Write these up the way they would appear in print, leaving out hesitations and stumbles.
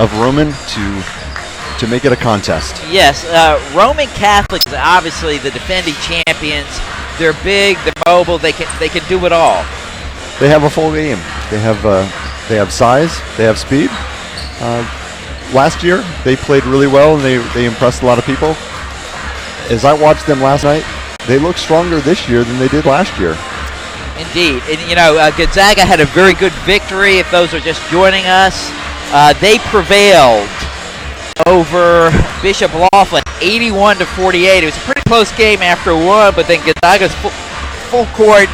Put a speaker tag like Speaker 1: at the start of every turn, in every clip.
Speaker 1: of Roman to make it a contest.
Speaker 2: Yes, Roman Catholics are obviously the defending champions. They're big, they're mobile, they can do it all.
Speaker 1: They have a full game. They have size, they have speed. Last year, they played really well, and they impressed a lot of people. As I watched them last night, they look stronger this year than they did last year.
Speaker 2: Indeed. And, Gonzaga had a very good victory, if those are just joining us. They prevailed over Bishop Laughlin, 81-48. It was a pretty close game after one, but then Gonzaga's full court,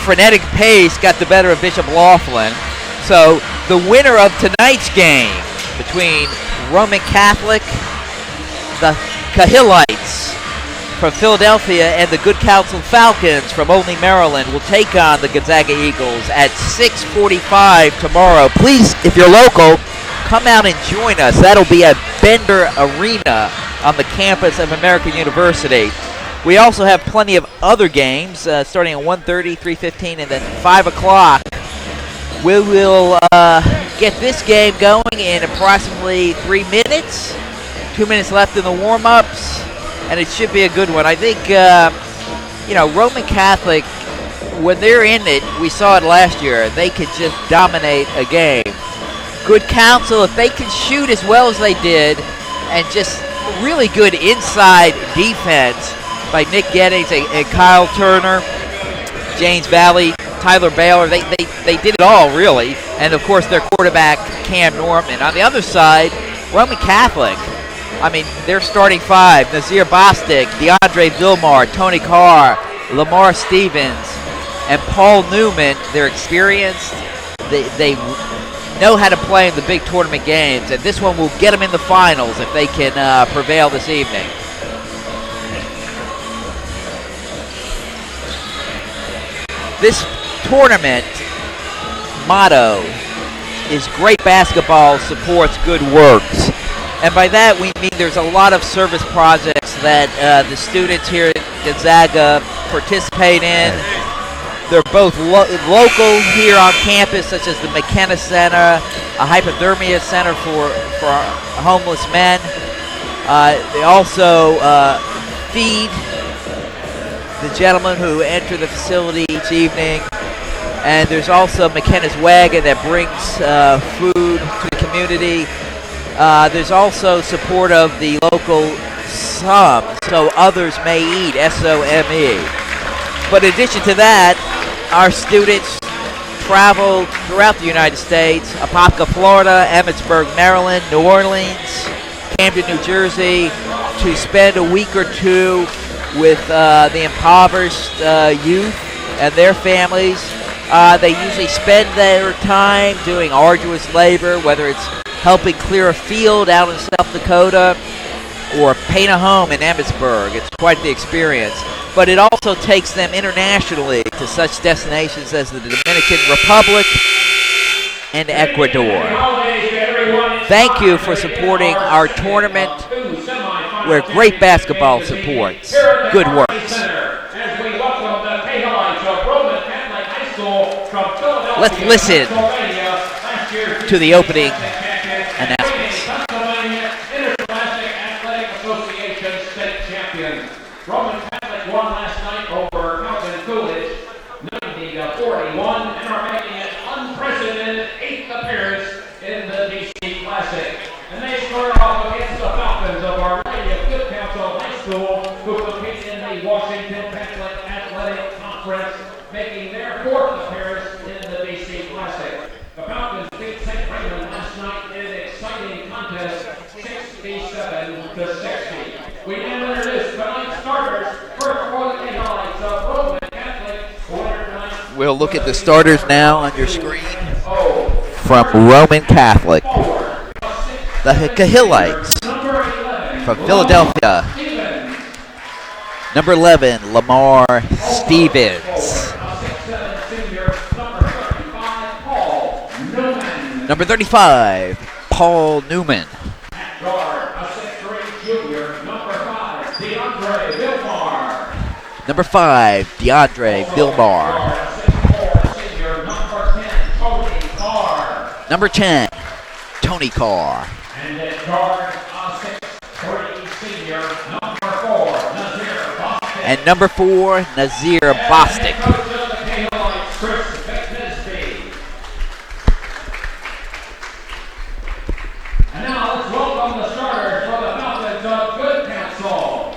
Speaker 2: frenetic pace got the better of Bishop Laughlin. So the winner of tonight's game between Roman Catholic, the Cahillites from Philadelphia, and the Good Counsel Falcons from Olney, Maryland, will take on the Gonzaga Eagles at 6:45 tomorrow. Please, if you're local, come out and join us. That'll be at Bender Arena on the campus of American University. We also have plenty of other games starting at 1:30, 3:15, and then 5 o'clock. We will get this game going in approximately 3 minutes. 2 minutes left in the warm-ups, and it should be a good one. I think, Roman Catholic, when they're in it, we saw it last year, they could just dominate a game. Good Counsel, if they can shoot as well as they did, and just really good inside defense by Nick Gettings and Kyle Turner, James Valley, Tyler Baylor, they did it all, really. And, of course, their quarterback, Cam Norman. On the other side, Roman Catholic, their starting five, Nazir Bostic, DeAndre Vilmar, Tony Carr, Lamar Stevens, and Paul Newman. They're experienced. They know how to play in the big tournament games, and this one will get them in the finals if they can prevail this evening. This tournament motto is great basketball supports good works. And by that we mean there's a lot of service projects that the students here at Gonzaga participate in. They're both local here on campus, such as the McKenna Center, a hypothermia center for homeless men. They also feed the gentlemen who enter the facility each evening. And there's also McKenna's Wagon that brings food to the community. There's also support of the local SOME, so others may eat, SOME. But in addition to that, our students travel throughout the United States, Apopka, Florida, Emmitsburg, Maryland, New Orleans, Camden, New Jersey, to spend a week or two with the impoverished youth and their families. They usually spend their time doing arduous labor, whether it's helping clear a field out in South Dakota or paint a home in Emmitsburg. It's quite the experience. But it also takes them internationally to such destinations as the Dominican Republic and Ecuador. Thank you for supporting our tournament where great basketball supports good works. Let's listen to the opening announcements.
Speaker 3: Interscholastic Athletic Association state champion. Roman Catholic won last night over Calvin Coolidge, 90-41, and are making an unprecedented 8th appearance in the DC Classic. And they start off against the Falcons of Our Lady of Good Counsel High School, who compete in the Washington Catholic Athletic Conference, making their 4th appearance in the DC Classic. The Falcons beat St. Raymond last night in an exciting contest, 67-60. We now introduce tonight's starters. First for the highlights of Roman Catholic.
Speaker 2: We'll look at the starters now on your screen from Roman Catholic. The Cahillites from Philadelphia. Number 11, Lamar Stevens. Number 35, Paul Newman. Number 5, DeAndre Vilmar. Number 10, Tony Tony Carr.
Speaker 3: And at guard, 6'3" senior, number 4, Nazir Bostic.
Speaker 2: And number 4, Nazir Bostic.
Speaker 3: And coach of the K-Lights, Chris Becknesby. And now let's welcome the starters for the Falcons of Good Counsel.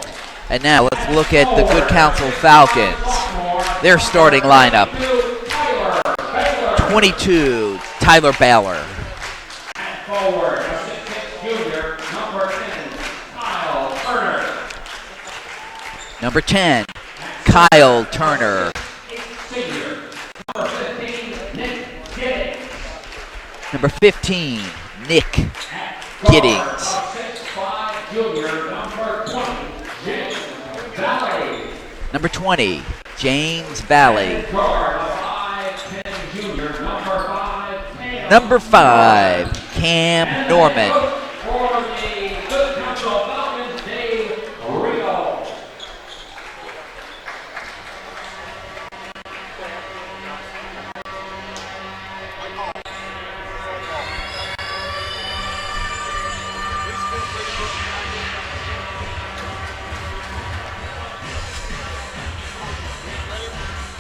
Speaker 2: And now let's look at the Good Counsel Falcons. Their starting lineup. 22, Tyler Baylor.
Speaker 3: And forward, a 6'6" junior, number 10, Kyle Turner.
Speaker 2: Number 10, Kyle Turner.
Speaker 3: Senior, number 15, Nick Giddings.
Speaker 2: Number 15, Nick
Speaker 3: At
Speaker 2: Giddings.
Speaker 3: guard, a 6'5" junior, number 20, James Valley.
Speaker 2: Number 20, James Valley.
Speaker 3: Guard, a 5'10" junior, number 5, Cam.
Speaker 2: Number 5, Cam Norman.
Speaker 3: For the Good Counsel Falcons, Dave Rio.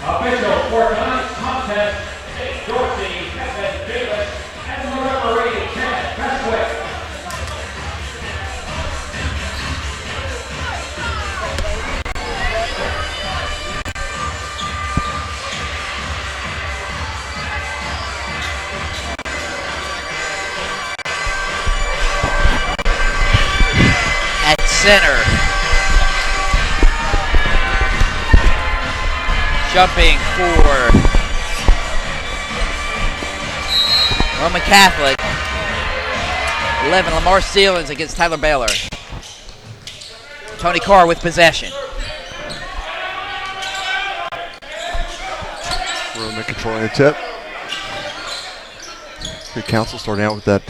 Speaker 3: Officials for tonight's contest, Jake Dorsey, Kevin Davis, and the referee, Chad Bestwick.
Speaker 2: At center. Jumping for Roman Catholic. 11, Lamar Steelens against Tyler Baylor. Tony Carr with possession.
Speaker 1: Roman controlling the tip. Good Counsel starting out with that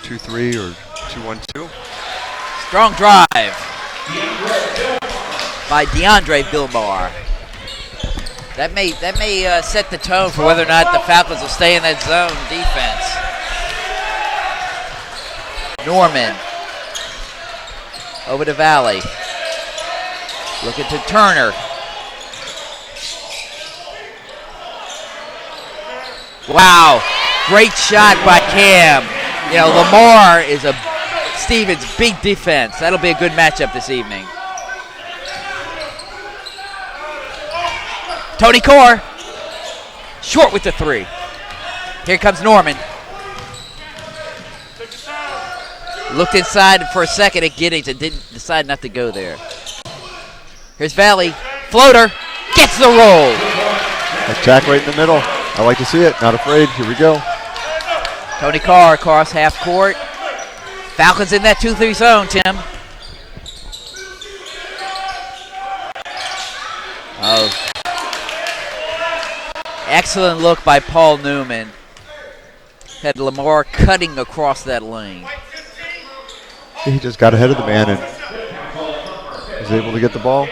Speaker 1: 2-3 or 2-1-2.
Speaker 2: Strong drive by DeAndre Bilbar. That may set the tone for whether or not the Falcons will stay in that zone defense. Norman over to Valley. Looking to Turner. Wow, great shot by Cam. You know, Lamar is a Stevens' big defense. That'll be a good matchup this evening. Tony Carr, short with the 3. Here comes Norman. Looked inside for a second at Giddings and didn't decide not to go there. Here's Valley, floater, gets the roll.
Speaker 1: Attack right in the middle. I like to see it. Not afraid. Here we go.
Speaker 2: Tony Carr across half court. Falcons in that 2-3 zone, Tim. Oh. Excellent look by Paul Newman. Had Lamar cutting across that lane.
Speaker 1: He just got ahead of the man and was able to get the ball.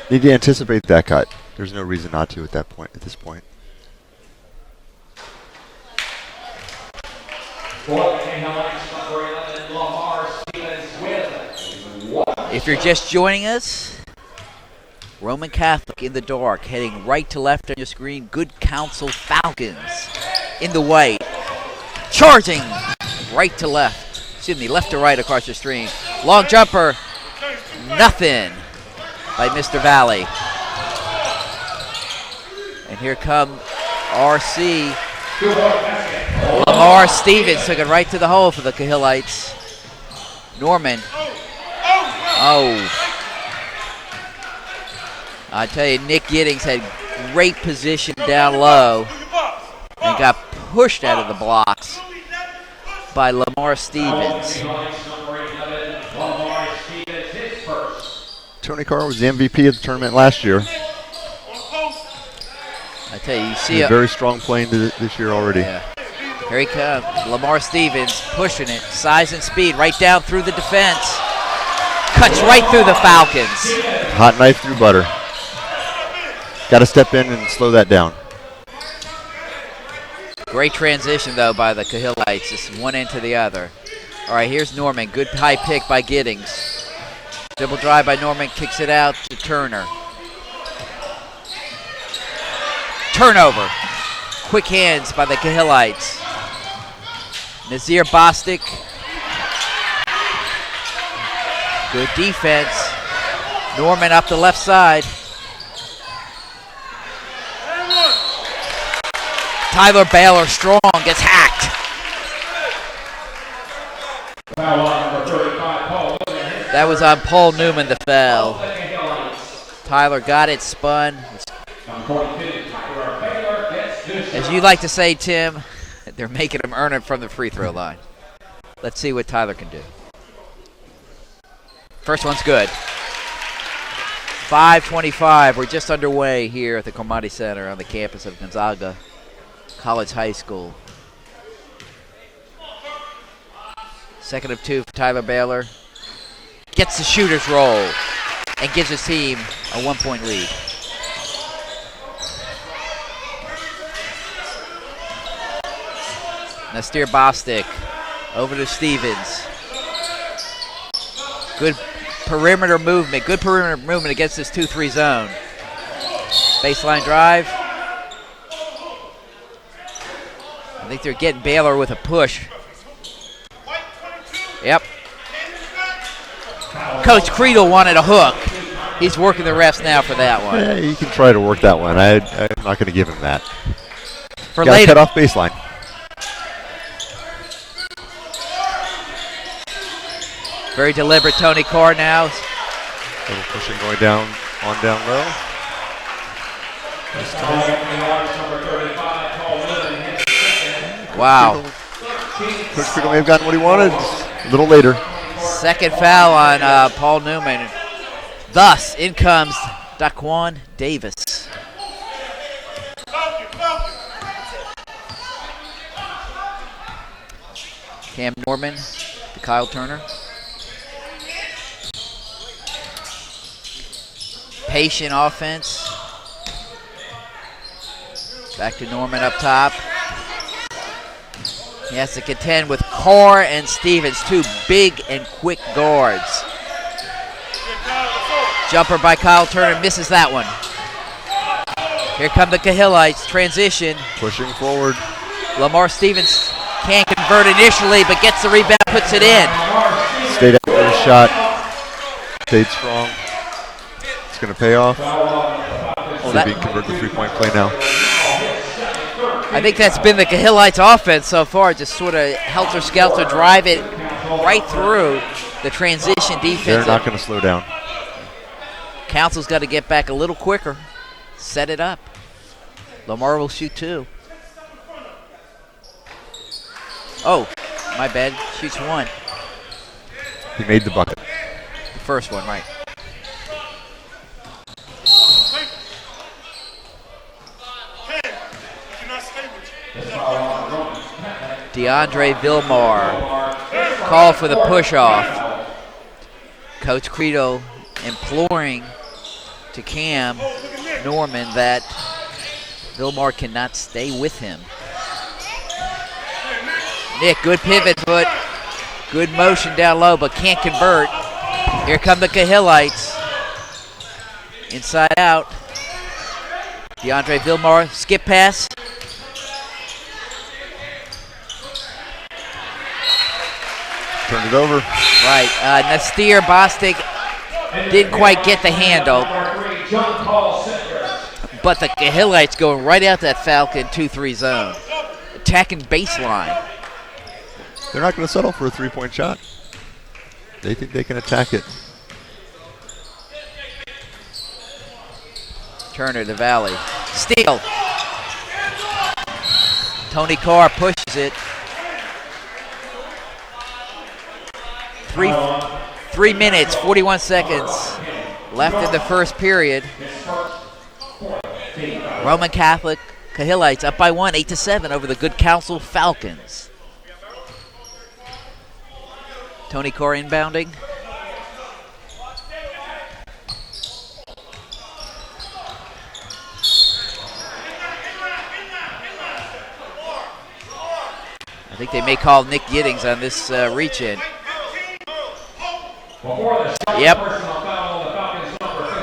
Speaker 1: Need to anticipate that cut. There's no reason not to at this point.
Speaker 2: If you're just joining us, Roman Catholic in the dark, heading right to left on your screen. Good Counsel Falcons in the white, charging right to left. Excuse me, left to right across your screen. Long jumper, nothing by Mr. Valley. And here come RC. Lamar Stevens took it right to the hole for the Cahillites. Norman. Oh. I tell you, Nick Giddings had great position down low and got pushed out of the blocks by Lamar Stevens.
Speaker 1: Tony Carr was the MVP of the tournament last year.
Speaker 2: I tell you, you see
Speaker 1: a very strong playing this year already.
Speaker 2: Yeah. Here he comes, Lamar Stevens pushing it, size and speed, right down through the defense. Cuts right through the Falcons.
Speaker 1: Hot knife through butter. Got to step in and slow that down.
Speaker 2: Great transition, though, by the Cahillites, just one end to the other. All right, here's Norman. Good high pick by Giddings. Dribble drive by Norman, kicks it out to Turner. Turnover. Quick hands by the Cahillites. Nazir Bostic. Good defense. Norman up the left side. Tyler Baylor strong, gets hacked.
Speaker 3: Foul on number 35, Paul Newman.
Speaker 2: That was on Paul Newman, the foul. Tyler got it, spun. As you like to say, Tim, they're making him earn it from the free throw line. Let's see what Tyler can do. First one's good. 5:25. We're just underway here at the Comati Center on the campus of Gonzaga College High School. Second of two for Tyler Baylor. Gets the shooter's roll and gives his team a 1-point lead. Nastir Bostic over to Stevens. Good perimeter movement. Good perimeter movement against this 2-3 zone. Baseline drive. I think they're getting Baylor with a push. Yep. Coach Creedle wanted a hook. He's working the refs now for that one.
Speaker 1: Yeah, you can try to work that one. I'm not going to give him that.
Speaker 2: For
Speaker 1: Got
Speaker 2: later.
Speaker 1: cut off baseline.
Speaker 2: Very deliberate Tony Carr now.
Speaker 1: Little pushing going down low.
Speaker 2: Wow.
Speaker 1: Coach Creedle may have gotten what he wanted a little later.
Speaker 2: Second foul on Paul Newman. Thus, in comes Daquan Davis. Cam Norman to Kyle Turner. Patient offense. Back to Norman up top. He has to contend with Carr and Stevens, two big and quick guards. Jumper by Kyle Turner, misses that one. Here come the Cahillites, transition.
Speaker 1: Pushing forward.
Speaker 2: Lamar Stevens can't convert initially, but gets the rebound, puts it in.
Speaker 1: Stayed after the shot. Stayed strong. It's going to pay off. See if he can convert the three-point play now.
Speaker 2: I think that's been the Cahillites' offense so far, just sort of helter-skelter, drive it right through the transition defense.
Speaker 1: They're not going to slow down.
Speaker 2: Counsel's got to get back a little quicker, set it up. Lamar will shoot two. Oh, my bad, shoots one.
Speaker 1: He made the bucket.
Speaker 2: The first one, right. DeAndre Vilmar called for the push-off. Coach Credo imploring to Cam Norman that Vilmar cannot stay with him. Nick, good pivot foot. Good motion down low, but can't convert. Here come the Cahillites. Inside out. DeAndre Vilmar, skip pass.
Speaker 1: Turned it over.
Speaker 2: Right. Nastir Bostic didn't quite get the handle. But the Cahillites going right out that Falcon 2-3 zone. Attacking baseline.
Speaker 1: They're not going to settle for a three-point shot. They think they can attack it.
Speaker 2: Turner to Valley. Steal. Tony Carr pushes it. 3 minutes, 41 seconds left in the first period. Roman Catholic Cahillites up by 1, 8-7 over the Good Counsel Falcons. Tony Carr inbounding. they may call Nick Giddings on this reach-in. Yep.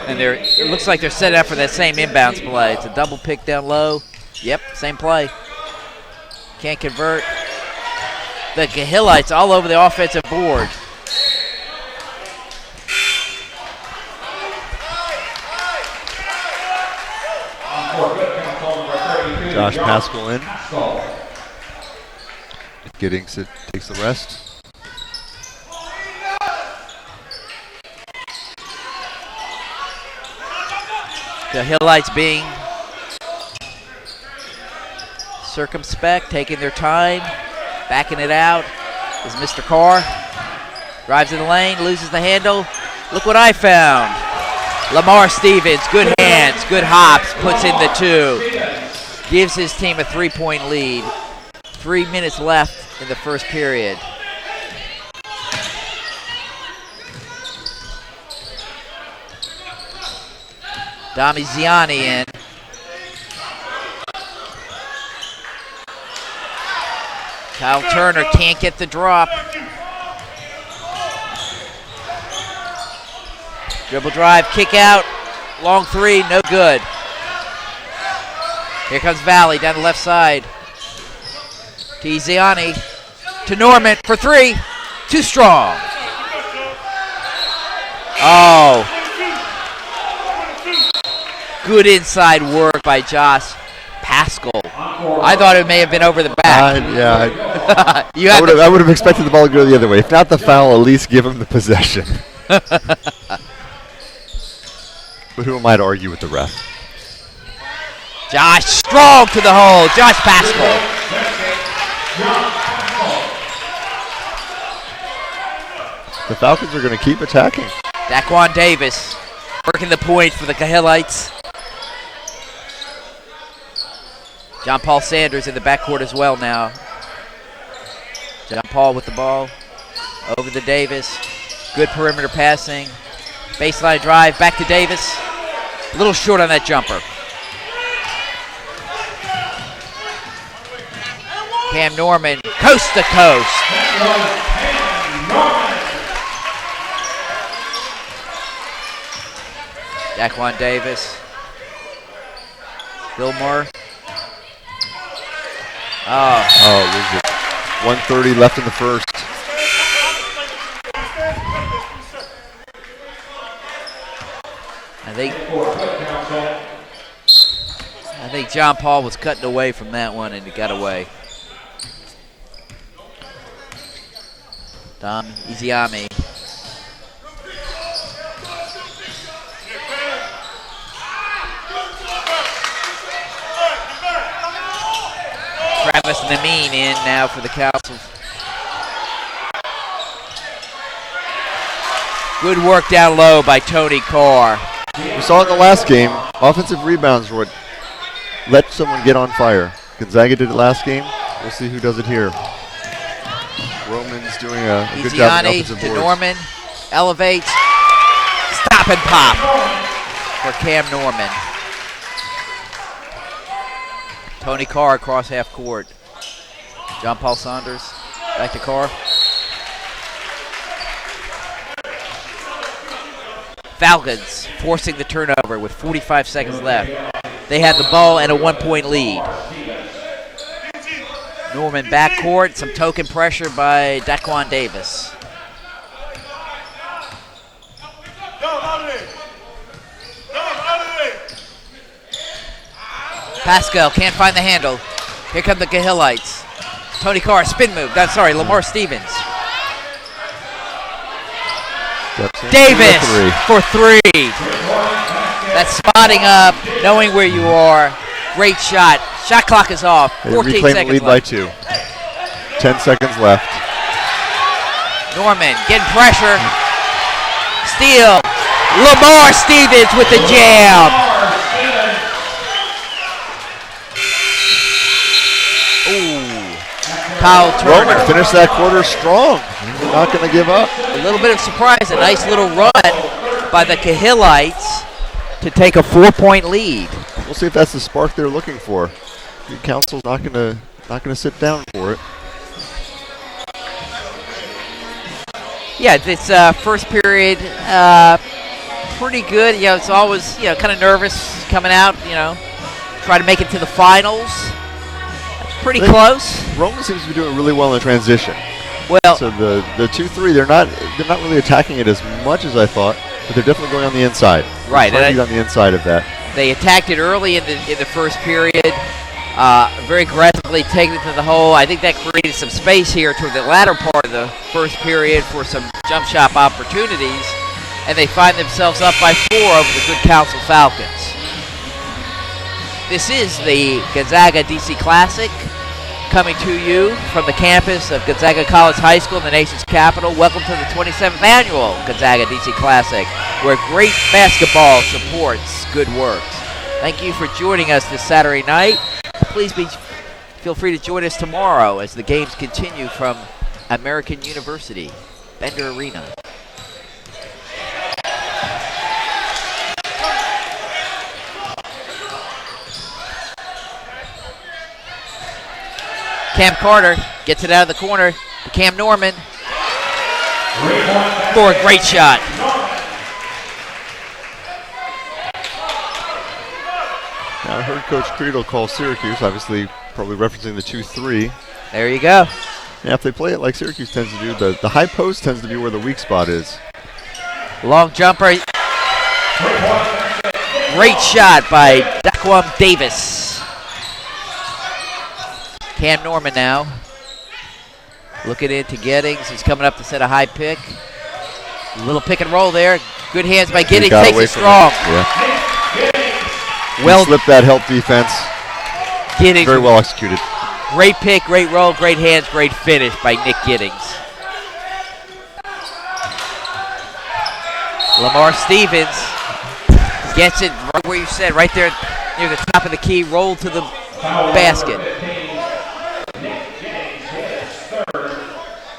Speaker 2: And it looks like they're set up for that same inbounds play. It's a double pick down low. Yep, same play. Can't convert. The Gahillites all over the offensive board.
Speaker 1: Josh Pascal in. Giddings takes the rest.
Speaker 2: The Hillites being circumspect, taking their time, backing it out is Mr. Carr. Drives in the lane, loses the handle. Look what I found. Lamar Stevens, good hands, good hops, puts in the 2. Gives his team a 3-point lead. 3 minutes left in the first period. Dami Ziani in. Kyle Turner can't get the drop. Dribble drive, kick out, long 3, no good. Here comes Valley down the left side. To Ziani, to Norman for 3, too strong. Oh. Good inside work by Josh Pascal. I thought it may have been over the back.
Speaker 1: I would have expected the ball to go the other way. If not the foul, at least give him the possession. But who am I to argue with the ref?
Speaker 2: Josh strong to the hole. Josh Pascal.
Speaker 1: The Falcons are going to keep attacking.
Speaker 2: Daquan Davis working the point for the Gahillites. John Paul Sanders in the backcourt as well now. John Paul with the ball. Over to Davis. Good perimeter passing. Baseline drive, back to Davis. A little short on that jumper. Cam Norman, coast to coast. Daquan Davis. Gilmore.
Speaker 1: Lose it. 1:30 left in the first.
Speaker 2: I think John Paul was cutting away from that one and he got away. Dom Iziami. Travis Nameen in now for the Council. Good work down low by Tony Carr.
Speaker 1: We saw in the last game, offensive rebounds were what let someone get on fire. Gonzaga did it last game. We'll see who does it here. Roman's doing a good job on offensive boards.
Speaker 2: To Norman, elevates, stop and pop for Cam Norman. Tony Carr across half court. John Paul Saunders, back to Carr. Falcons forcing the turnover with 45 seconds left. They had the ball and a 1-point lead. Norman backcourt, some token pressure by Daquan Davis. Pascal can't find the handle. Here come the Gahillites. Tony Carr, spin move. Lamar Stevens. Davis for 3. That's spotting up, knowing where you are. Great shot. Shot clock is off. 14
Speaker 1: seconds
Speaker 2: seconds
Speaker 1: lead
Speaker 2: left.
Speaker 1: by 2. 10 seconds left.
Speaker 2: Norman getting pressure. Steal. Lamar Stevens with the jam. Kyle Turner.
Speaker 1: Roman finished that quarter strong. They're not going to give up.
Speaker 2: A little bit of surprise, a nice little run by the Gahillites to take a 4-point lead.
Speaker 1: We'll see if that's the spark they're looking for. The Counsel's not going to sit down for it.
Speaker 2: Yeah, this first period, pretty good. You know, it's always, you know, kind of nervous coming out, you know, try to make it to the finals. Pretty close.
Speaker 1: Roman seems to be doing really well in the transition.
Speaker 2: Well,
Speaker 1: so the 2-3, they're not really attacking it as much as I thought, but they're definitely going on the inside.
Speaker 2: Right,
Speaker 1: they're trying to get on the inside of that.
Speaker 2: They attacked it early in the first period, very aggressively taking it to the hole. I think that created some space here toward the latter part of the first period for some jump shot opportunities, and they find themselves up by 4 over the good Counsel Falcons. This is the Gonzaga DC Classic, coming to you from the campus of Gonzaga College High School in the nation's capital. Welcome to the 27th annual Gonzaga DC Classic, where great basketball supports good works. Thank you for joining us this Saturday night. Please feel free to join us tomorrow as the games continue from American University, Bender Arena. Cam Carter gets it out of the corner to Cam Norman for a great shot.
Speaker 1: Now, I heard Coach Creedle call Syracuse, obviously probably referencing the 2-3.
Speaker 2: There you go.
Speaker 1: Yeah, if they play it like Syracuse tends to do, the high post tends to be where the weak spot is.
Speaker 2: Long jumper. Great shot by Daquan Davis. Cam Norman now. Looking into Giddings. He's coming up to set a high pick. Little pick and roll there. Good hands by Giddings. Takes it strong.
Speaker 1: Yeah.
Speaker 2: Well,
Speaker 1: slipped that help defense.
Speaker 2: Giddings.
Speaker 1: Very well executed.
Speaker 2: Great pick, great roll, great hands, great finish by Nick Giddings. Lamar Stevens gets it right where you said, right there near the top of the key, roll to the basket.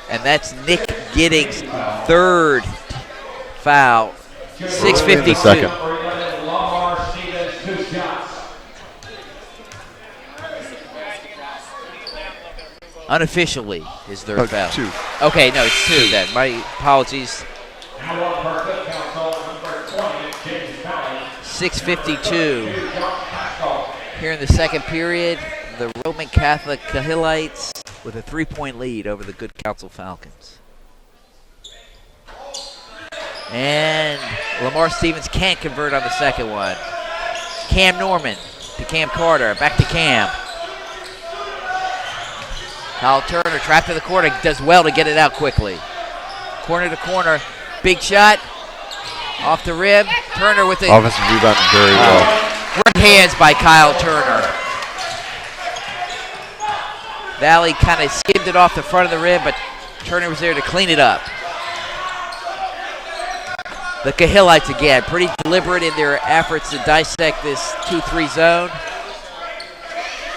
Speaker 2: And that's Nick Giddings' third foul. 6:52. Unofficially, his third foul.
Speaker 1: 2.
Speaker 2: Okay, no, it's 2 then. My apologies. 6:52 here in the second period. The Roman Catholic Kahilites with a 3-point lead over the good Counsel Falcons. And Lamar Stevens can't convert on the second one. Cam Norman to Cam Carter. Back to Cam. Kyle Turner trapped to the corner. Does well to get it out quickly. Corner to corner. Big shot. Off the rim. Turner with the
Speaker 1: offensive rebound very well.
Speaker 2: Great hands by Kyle Turner. Valley kind of skimmed it off the front of the rim, but Turner was there to clean it up. The Kahilites again, pretty deliberate in their efforts to dissect this 2-3 zone.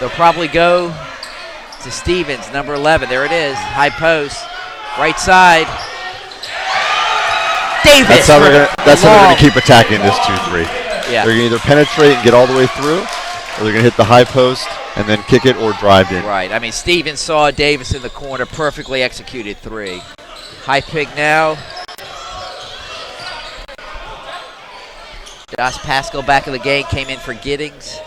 Speaker 2: They'll probably go to Stevens, number 11. There it is, high post, right side. Davis.
Speaker 1: That's how they're going to keep attacking this 2-3.
Speaker 2: Yeah.
Speaker 1: They're going to either penetrate and get all the way through, or they're going to hit the high post and then kick it or drive in.
Speaker 2: Right. I mean, Stevens saw Davis in the corner, perfectly executed 3. High pick now. Josh Pascal back in the game, came in for Giddings.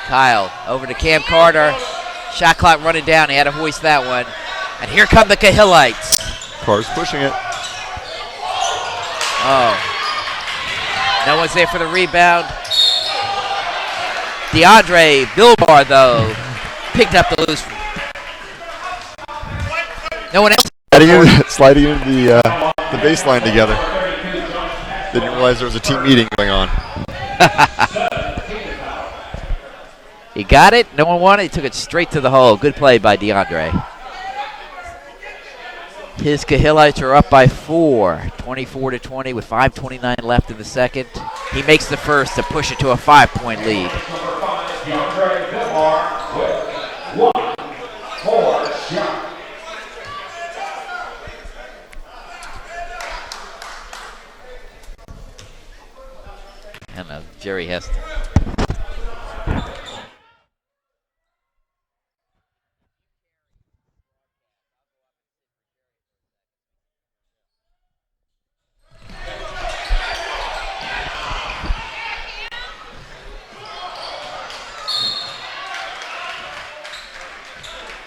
Speaker 2: Kyle over to Cam Carter. Shot clock running down. He had to hoist that one. And here come the Kahilites.
Speaker 1: Carr's pushing it.
Speaker 2: Oh. No one's there for the rebound. DeAndre Bilbar, though, picked up the loose. No one else.
Speaker 1: Sliding into the baseline together. Didn't realize there was a team meeting going on.
Speaker 2: He got it. No one wanted it. He took it straight to the hole. Good play by DeAndre. His Kahilites are up by 4, 24-20 with 5:29 left in the second. He makes the first to push it to a 5-point lead. I don't know, Jerry has to.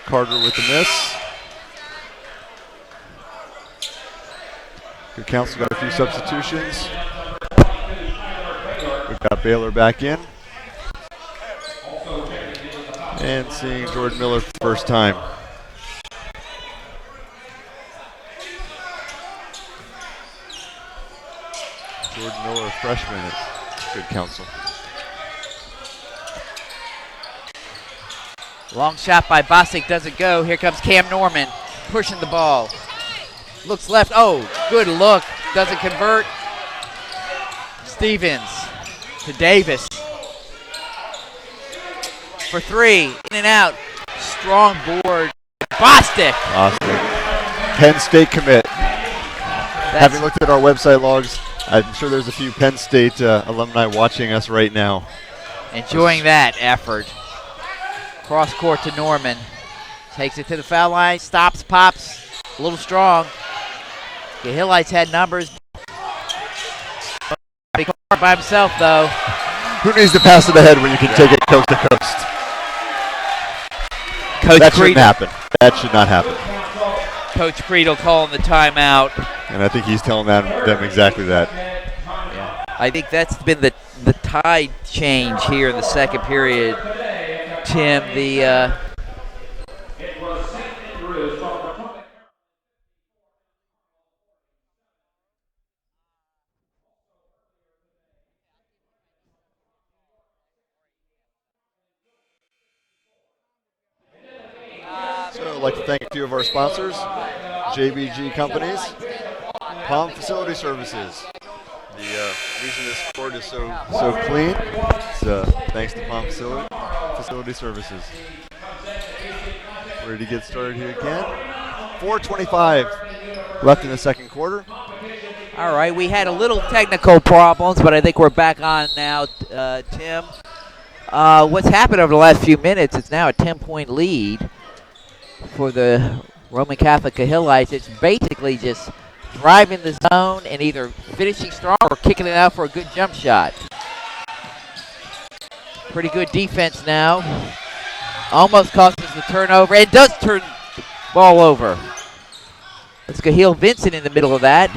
Speaker 1: Carter with the miss. Good Counsel got a few substitutions. We've got Baylor back in. And seeing Jordan Miller for the first time. Jordan Miller, a freshman at Good Counsel.
Speaker 2: Long shot by Bostic doesn't go. Here comes Cam Norman pushing the ball. Looks left. Oh, good look. Doesn't convert. Stevens to Davis. For three. In and out. Strong board. Bostic.
Speaker 1: Penn State commit. Having looked at our website logs, I'm sure there's a few Penn State alumni watching us right now.
Speaker 2: Enjoying that effort. Cross court to Norman. Takes it to the foul line. Stops, pops. A little strong. The Hillites had numbers. By himself, though.
Speaker 1: Who needs to pass it ahead when you can take it coast to coast? That shouldn't happen. That should not happen.
Speaker 2: Coach Creedle calling the timeout.
Speaker 1: And I think he's telling them exactly that.
Speaker 2: Yeah. I think that's been the tide change here in the second period. Tim,
Speaker 1: So I'd like to thank a few of our sponsors, JBG Companies, Palm Facility Services. The reason this court is so clean is thanks to Palm Facility Services. Ready to get started here again. 4:25 left in the second quarter.
Speaker 2: all right, we had a little technical problems, but I think we're back on now, Tim. What's happened over the last few minutes, it's now a 10-point lead for the Roman Catholic Cahillites. It's basically just driving the zone and either finishing strong or kicking it out for a good jump shot. Pretty good defense now. Almost cost us the turnover. It does turn the ball over. It's Cahill Vincent in the middle of that.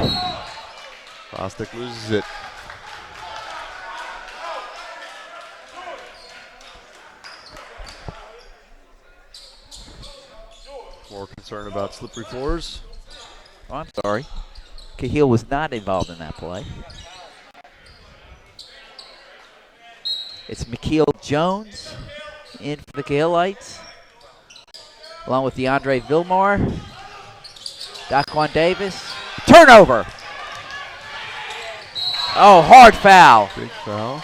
Speaker 1: Bostic loses it. More concerned about slippery floors.
Speaker 2: Oh, I'm sorry. Cahill was not involved in that play. It's McKeel Jones in for the Cahillites, along with DeAndre Vilmore. Daquan Davis. Turnover. Oh, hard foul.
Speaker 1: Big foul.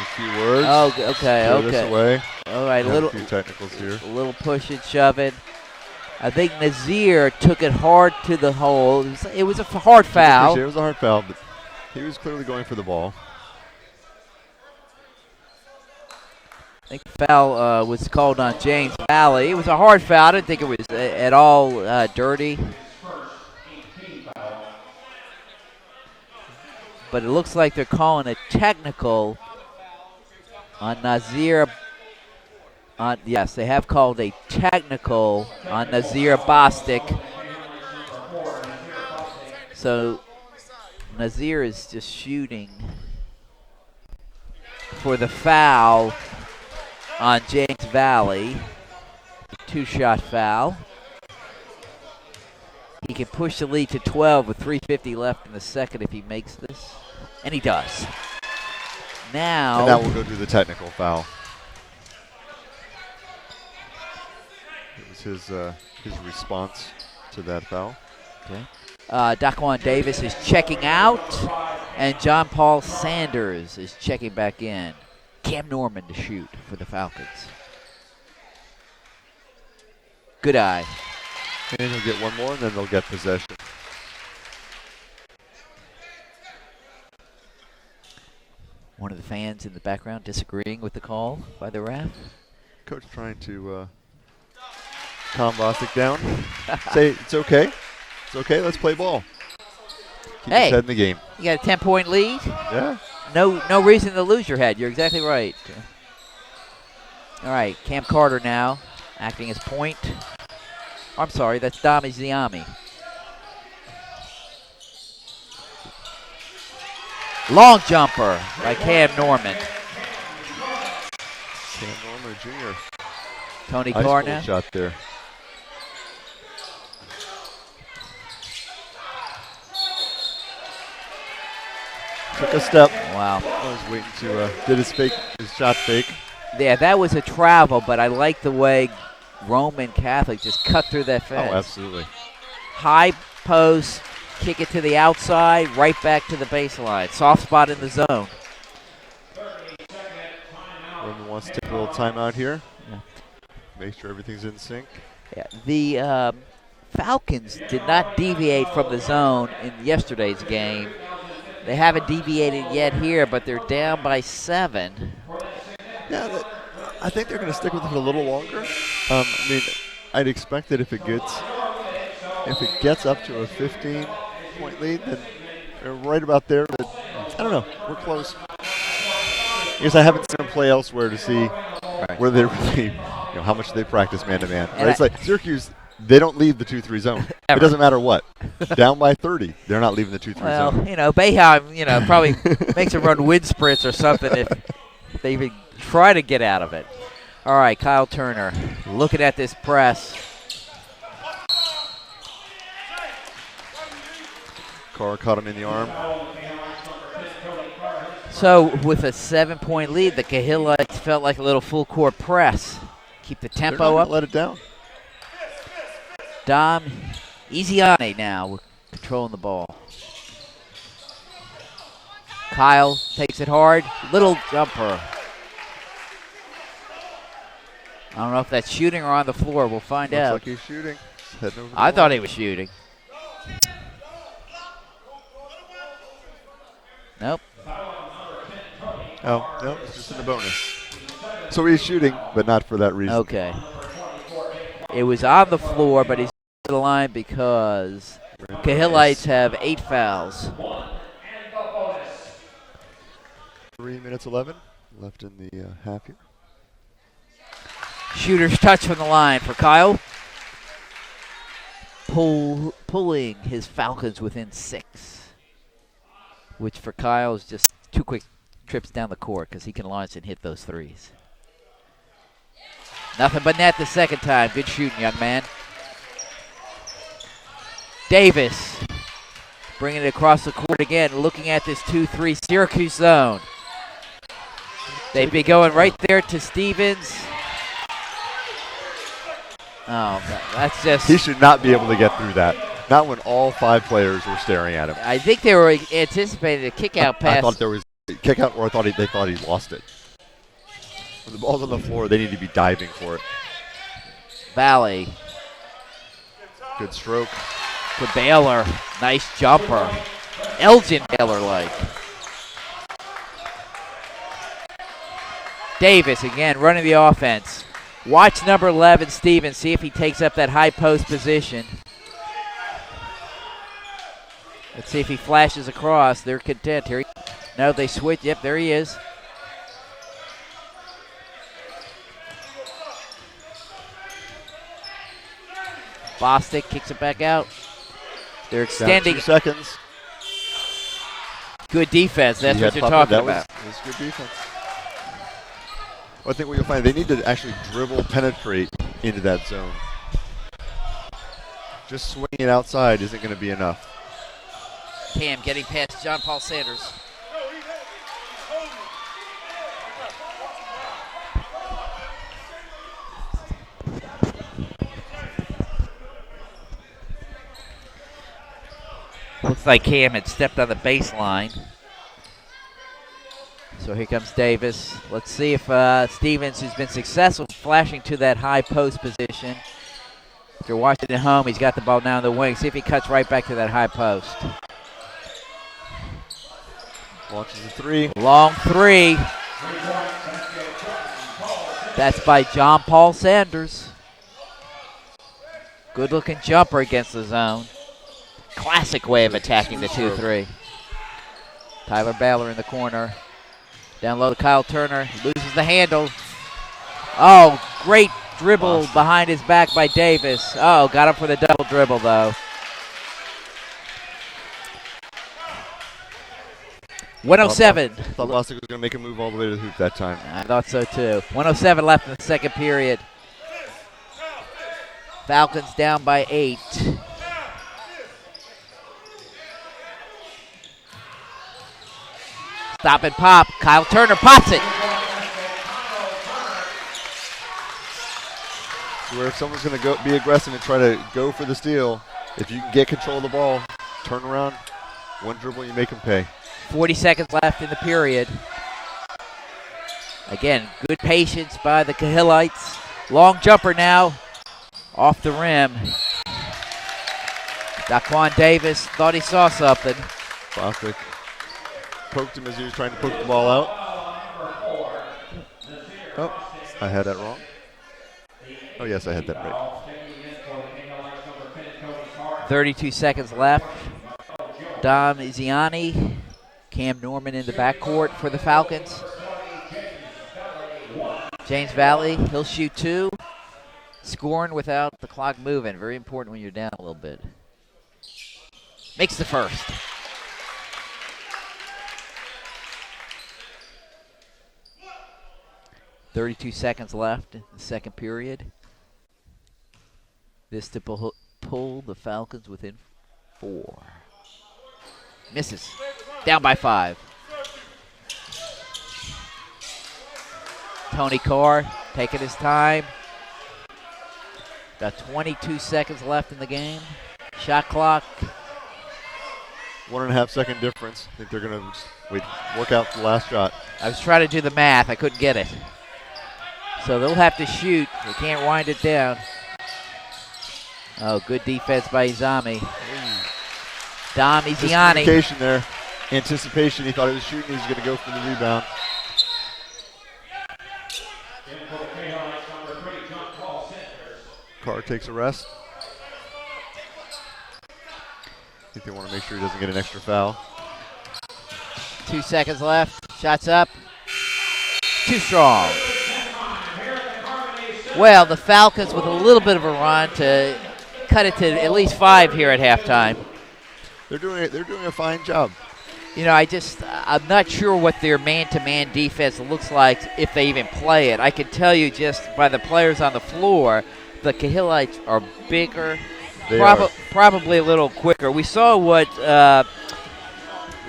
Speaker 1: A few words.
Speaker 2: Oh, okay,
Speaker 1: Clear
Speaker 2: okay.
Speaker 1: this away.
Speaker 2: All right,
Speaker 1: A few technicals here.
Speaker 2: A little push and shoving. I think Nazir took it hard to the hole. It was a hard foul.
Speaker 1: It was a hard foul, but he was clearly going for the ball.
Speaker 2: I think the foul was called on James Valley. It was a hard foul. I didn't think it was at all dirty. But it looks like they're calling a technical on Nazir. Yes, they have called a technical on Nazir Bostic. So Nazir is just shooting for the foul on James Valley. Two-shot foul. He can push the lead to 12 with 3:50 left in the second if he makes this. And he does. Now.
Speaker 1: And that will go to the technical foul. It was his response to that foul.
Speaker 2: Okay. Daquan Davis is checking out, and John Paul Sanders is checking back in. Cam Norman to shoot for the Falcons. Good eye.
Speaker 1: And he'll get one more, and then they'll get possession.
Speaker 2: One of the fans in the background disagreeing with the call by the ref.
Speaker 1: Coach trying to calm Bostic down. Say, it's okay. It's okay. Let's play ball. Keep his head in the game.
Speaker 2: You got a 10-point lead.
Speaker 1: Yeah.
Speaker 2: No reason to lose your head. You're exactly right. All right, Cam Carter now acting as point. I'm sorry, that's Dami Ziami. Long jumper by Cam Norman.
Speaker 1: Cam Norman Jr.
Speaker 2: Tony
Speaker 1: High
Speaker 2: Carr
Speaker 1: school
Speaker 2: now.
Speaker 1: shot there. Took a step.
Speaker 2: Wow.
Speaker 1: I was waiting to did his shot fake.
Speaker 2: Yeah, that was a travel, but I like the way Roman Catholic just cut through that fence.
Speaker 1: Oh, absolutely.
Speaker 2: High post, kick it to the outside, right back to the baseline. Soft spot in the zone.
Speaker 1: Roman wants to take a little timeout here.
Speaker 2: Yeah.
Speaker 1: Make sure everything's in sync.
Speaker 2: Yeah, the Falcons did not deviate from the zone in yesterday's game. They haven't deviated yet here, but they're down by 7.
Speaker 1: Yeah, I think they're going to stick with it a little longer. I mean, I'd expect that if it gets up to a 15-point lead, then they're right about there. But I don't know. We're close. Because I haven't seen them play elsewhere to see where they really, how much they practice man-to-man. Right? It's like Syracuse, they don't leave the 2-3 zone. It doesn't matter what. Down by 30, they're not leaving the 2-3 zone.
Speaker 2: Well, Boeheim, probably makes them run wind sprints or something if they even try to get out of it. All right, Kyle Turner looking at this press.
Speaker 1: Carr caught him in the arm.
Speaker 2: So with a 7-point lead, the Cahillites felt like a little full-court press. Keep the tempo up.
Speaker 1: Let it down.
Speaker 2: Dom Eziane now controlling the ball. Kyle takes it hard. Little jumper. I don't know if that's shooting or on the floor. We'll find out.
Speaker 1: Looks like he's shooting. Heading over the
Speaker 2: I
Speaker 1: ball.
Speaker 2: thought he was shooting. Nope.
Speaker 1: Oh, no, it's just in the bonus. So he's shooting, but not for that reason.
Speaker 2: Okay. It was on the floor, but he's to the line because Cahillites have 8 fouls.
Speaker 1: 3 minutes 11 left in the half here.
Speaker 2: Shooter's touch from the line for Kyle. Pulling his Falcons within 6, which for Kyle is just 2 quick trips down the court because he can launch and hit those threes. Nothing but net the second time. Good shooting, young man. Davis bringing it across the court again, looking at this 2-3 Syracuse zone. They'd be going right there to Stevens. Oh, that's just...
Speaker 1: He should not be able to get through that. Not when all 5 players were staring at him.
Speaker 2: I think they were anticipating a kick-out pass.
Speaker 1: I thought there was a kick-out, or they thought he lost it. When the ball's on the floor, they need to be diving for it.
Speaker 2: Valley
Speaker 1: Good stroke.
Speaker 2: to Baylor. Nice jumper. Elgin Baylor-like. Davis again running the offense. Watch number 11, Stevens, see if he takes up that high post position. Let's see if he flashes across. They're content here. No, they switch. Yep, there he is. Bostic kicks it back out. They're extending.
Speaker 1: 2 seconds.
Speaker 2: Good defense. That's what you're talking about.
Speaker 1: That was good defense. Well, I think what you'll find, they need to actually dribble, penetrate into that zone. Just swinging it outside isn't going to be enough.
Speaker 2: Cam getting past John Paul Sanders. Looks like Cam had stepped on the baseline. So here comes Davis. Let's see if Stevens, who's been successful flashing to that high post position. If you're watching at home, he's got the ball now in the wing. See if he cuts right back to that high post.
Speaker 1: Launches a 3.
Speaker 2: Long 3. That's by John Paul Sanders. Good looking jumper against the zone. Classic way of attacking the 2-3. Tyler Baylor in the corner. Down low to Kyle Turner. Loses the handle. Oh, great dribble behind his back by Davis. Oh, got him for the double dribble, though. 107.
Speaker 1: I thought Bostic was going to make a move all the way to the hoop that time.
Speaker 2: I thought so, too. 107 left in the second period. Falcons down by 8. Stop and pop. Kyle Turner pops it.
Speaker 1: Where if someone's going to be aggressive and try to go for the steal, if you can get control of the ball, turn around, one dribble, you make them pay.
Speaker 2: 40 seconds left in the period. Again, good patience by the Cahillites. Long jumper now, off the rim. Daquan Davis thought he saw something.
Speaker 1: Bostic poked him as he was trying to poke the ball out. Oh, I had that wrong. Oh, yes, I had that right.
Speaker 2: 32 seconds left. Dom Ziani, Cam Norman in the backcourt for the Falcons. James Valley, he'll shoot 2. Scoring without the clock moving. Very important when you're down a little bit. Makes the first. .32 seconds left in the second period. This to pull the Falcons within 4. Misses. Down by 5. Tony Carr taking his time. About 22 seconds left in the game. Shot clock.
Speaker 1: 1.5 second difference. I think they're going to work out the last shot.
Speaker 2: I was trying to do the math. I couldn't get it. So they'll have to shoot. They can't wind it down. Oh, good defense by Izami. Dom Iziani.
Speaker 1: Miscommunication there. Anticipation. He thought he was shooting. He was going to go for the rebound. Carr takes a rest. I think they want to make sure he doesn't get an extra foul.
Speaker 2: 2 seconds left. Shots up. Too strong. Well, the Falcons with a little bit of a run to cut it to at least 5 here at halftime.
Speaker 1: They're doing a fine job.
Speaker 2: You know, I'm not sure what their man-to-man defense looks like if they even play it. I can tell you just by the players on the floor, the Cahillites are bigger, probably a little quicker. We saw what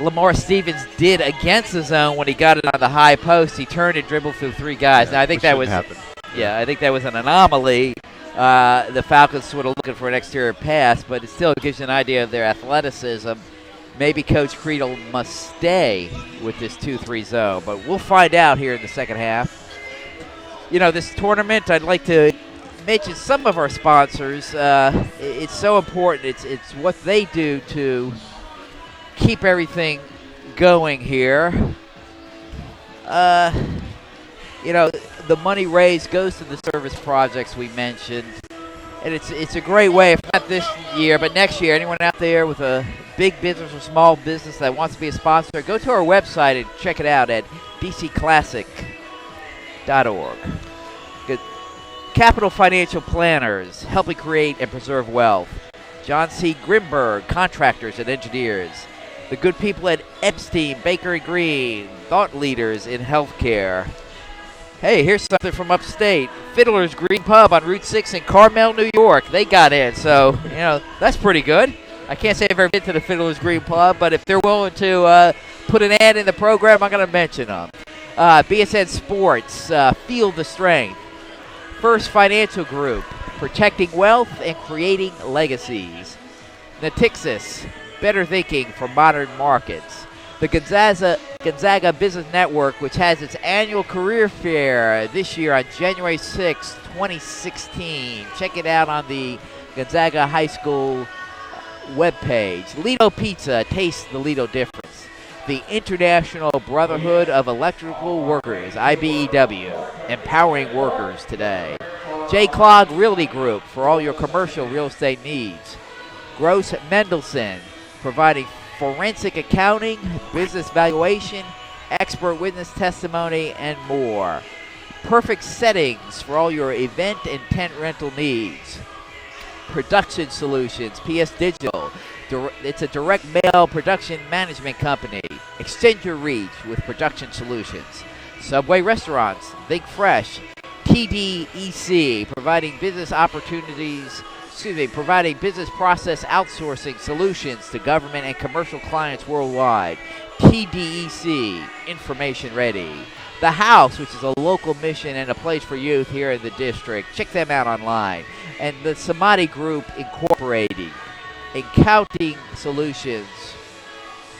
Speaker 2: Lamar Stevens did against the zone when he got it on the high post. He turned and dribbled through 3 guys. Now I think that was I think that was an anomaly. The Falcons sort of looking for an exterior pass, but it still gives you an idea of their athleticism. Maybe Coach Creedle must stay with this 2-3 zone, but we'll find out here in the second half. You know, this tournament, I'd like to mention some of our sponsors. It's so important. It's what they do to keep everything going here. You know, the money raised goes to the service projects we mentioned. And it's a great way, if not this year, but next year, anyone out there with a big business or small business that wants to be a sponsor, go to our website and check it out at dcclassic.org. Good. Capital Financial Planners, helping create and preserve wealth. John C. Grimberg, contractors and engineers. The good people at Epstein, Baker & Green, thought leaders in healthcare. Hey, here's something from upstate. Fiddler's Green Pub on Route 6 in Carmel, New York. They got in, so, you know, that's pretty good. I can't say I've ever been to the Fiddler's Green Pub, but if they're willing to put an ad in the program, I'm going to mention them. BSN Sports, Field the Strength. First Financial Group, protecting wealth and creating legacies. Natixis, better thinking for modern markets. The Gonzaga Business Network, which has its annual career fair this year on January 6, 2016. Check it out on the Gonzaga High School webpage. Lido Pizza, taste the Lido difference. The International Brotherhood of Electrical Workers, IBEW, empowering workers today. J. Clog Realty Group for all your commercial real estate needs. Gross Mendelson, providing forensic accounting, business valuation, expert witness testimony, and more. Perfect settings for all your event and tent rental needs. Production Solutions, PS Digital. It's a direct mail production management company. Extend your reach with Production Solutions. Subway Restaurants, Think Fresh. TDEC, providing business process outsourcing solutions to government and commercial clients worldwide. TDEC, information ready. The House, which is a local mission and a place for youth here in the district. Check them out online. And the Samadhi Group Incorporated, accounting solutions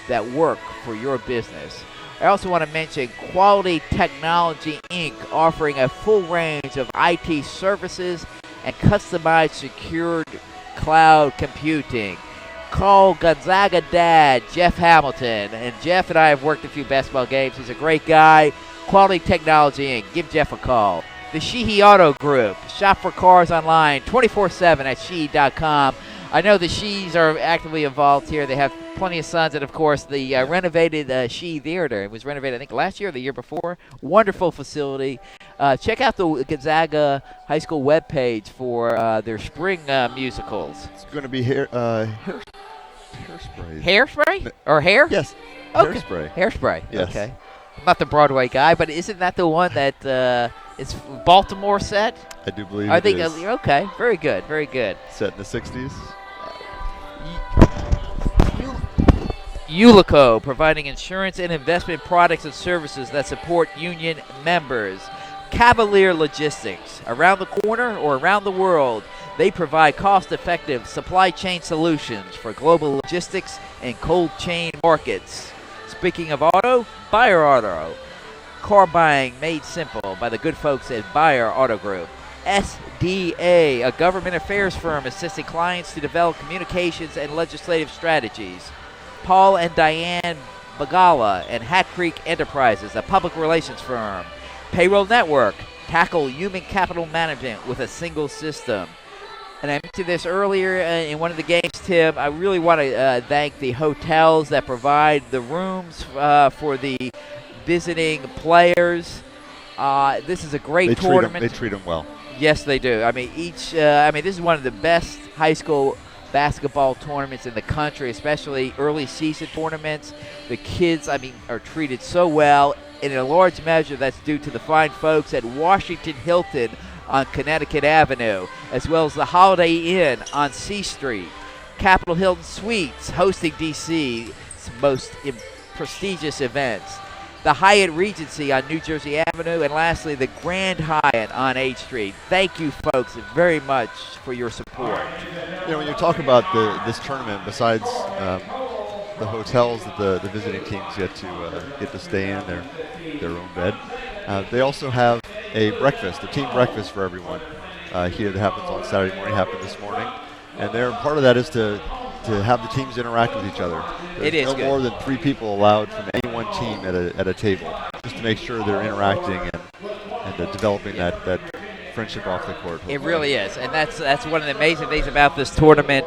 Speaker 2: that work for your business. I also want to mention Quality Technology, Inc., offering a full range of IT services and customized secured cloud computing. Call Gonzaga dad, Jeff Hamilton. And Jeff and I have worked a few basketball games. He's a great guy. Quality Technology, Inc., give Jeff a call. The Sheehy Auto Group. Shop for cars online 24/7 at Sheehy.com. I know the Shees are actively involved here. They have plenty of sons, and of course the renovated Sheehy Theater. It was renovated, I think, last year or the year before. Wonderful facility. Check out the Gonzaga High School webpage for their spring musicals.
Speaker 1: It's going to be hairspray.
Speaker 2: Hairspray? Or hair?
Speaker 1: Yes.
Speaker 2: Okay.
Speaker 1: Hairspray.
Speaker 2: Hairspray.
Speaker 1: Yes.
Speaker 2: Okay. I'm not the Broadway guy, but isn't that the one that it's Baltimore set?
Speaker 1: I do believe
Speaker 2: I think
Speaker 1: it is.
Speaker 2: Okay. Very good. Very good.
Speaker 1: Set in the 60s.
Speaker 2: Ulico, providing insurance and investment products and services that support union members. Cavalier Logistics, around the corner or around the world, they provide cost-effective supply chain solutions for global logistics and cold chain markets. Speaking of auto, Buyer Auto. Car buying made simple by the good folks at Buyer Auto Group. SDA, a government affairs firm assisting clients to develop communications and legislative strategies. Paul and Diane Bagala and Hat Creek Enterprises, a public relations firm. Payroll Network, tackle human capital management with a single system. And I mentioned this earlier in one of the games, Tim. I really want to thank the hotels that provide the rooms for the visiting players. This is a great tournament.
Speaker 1: They treat them well.
Speaker 2: Yes, they do. I mean, this is one of the best high school basketball tournaments in the country, especially early season tournaments. The kids, are treated so well. And in a large measure, that's due to the fine folks at Washington Hilton on Connecticut Avenue, as well as the Holiday Inn on C Street. Capitol Hilton Suites hosting DC's most prestigious events. The Hyatt Regency on New Jersey Avenue, and lastly, the Grand Hyatt on H Street. Thank you, folks, very much for your support.
Speaker 1: When you talk about this tournament, besides the hotels that the visiting teams get to stay in their own bed, they also have a breakfast, a team breakfast for everyone here that happens on Saturday morning. Happened this morning, and part of that is to have the teams interact with each other. There's no more than 3 people allowed from any one team at a table, just to make sure they're interacting and developing that friendship off the court.
Speaker 2: It really is, and that's one of the amazing things about this tournament.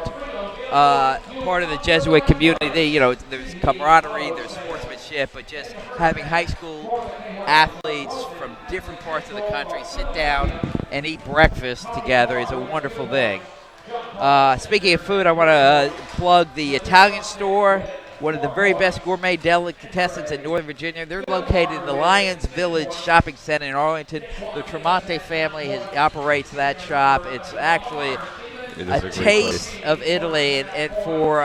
Speaker 2: Part of the Jesuit community, there's camaraderie, there's sportsmanship, but just having high school athletes from different parts of the country sit down and eat breakfast together is a wonderful thing. Speaking of food, I want to plug the Italian store, one of the very best gourmet delicatessens in Northern Virginia. They're located in the Lions Village Shopping Center in Arlington. The Tremonte family operates that shop. It's actually a taste of Italy, and for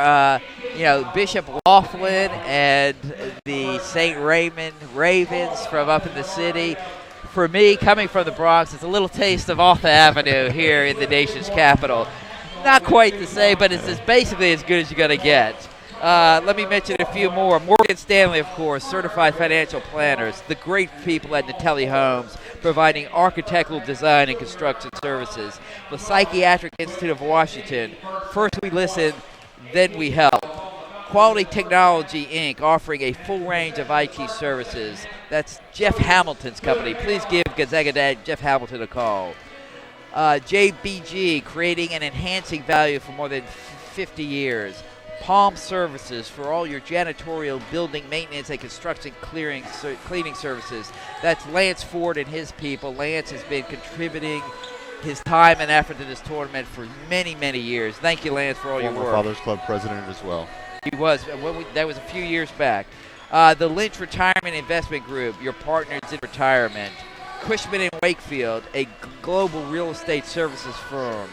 Speaker 2: Bishop Laughlin and the St. Raymond Ravens from up in the city. For me, coming from the Bronx, it's a little taste of Arthur Avenue here in the nation's capital. Not quite the same, but it's basically as good as you're going to get. Let me mention a few more. Morgan Stanley, of course, certified financial planners. The great people at Natelli Homes, providing architectural design and construction services. The Psychiatric Institute of Washington. First we listen, then we help. Quality Technology, Inc., offering a full range of IT services. That's Jeff Hamilton's company. Please give Gonzaga dad Jeff Hamilton a call. JBG, creating and enhancing value for more than 50 years. Palm Services for all your janitorial, building maintenance, and construction cleaning services. That's Lance Ford and his people. Lance has been contributing his time and effort to this tournament for many, many years. Thank you, Lance, for all your
Speaker 1: Former
Speaker 2: work.
Speaker 1: Fathers Club president as well.
Speaker 2: He was. That was a few years back. The Lynch Retirement Investment Group, your partners in retirement. Cushman & Wakefield, a global real estate services firm.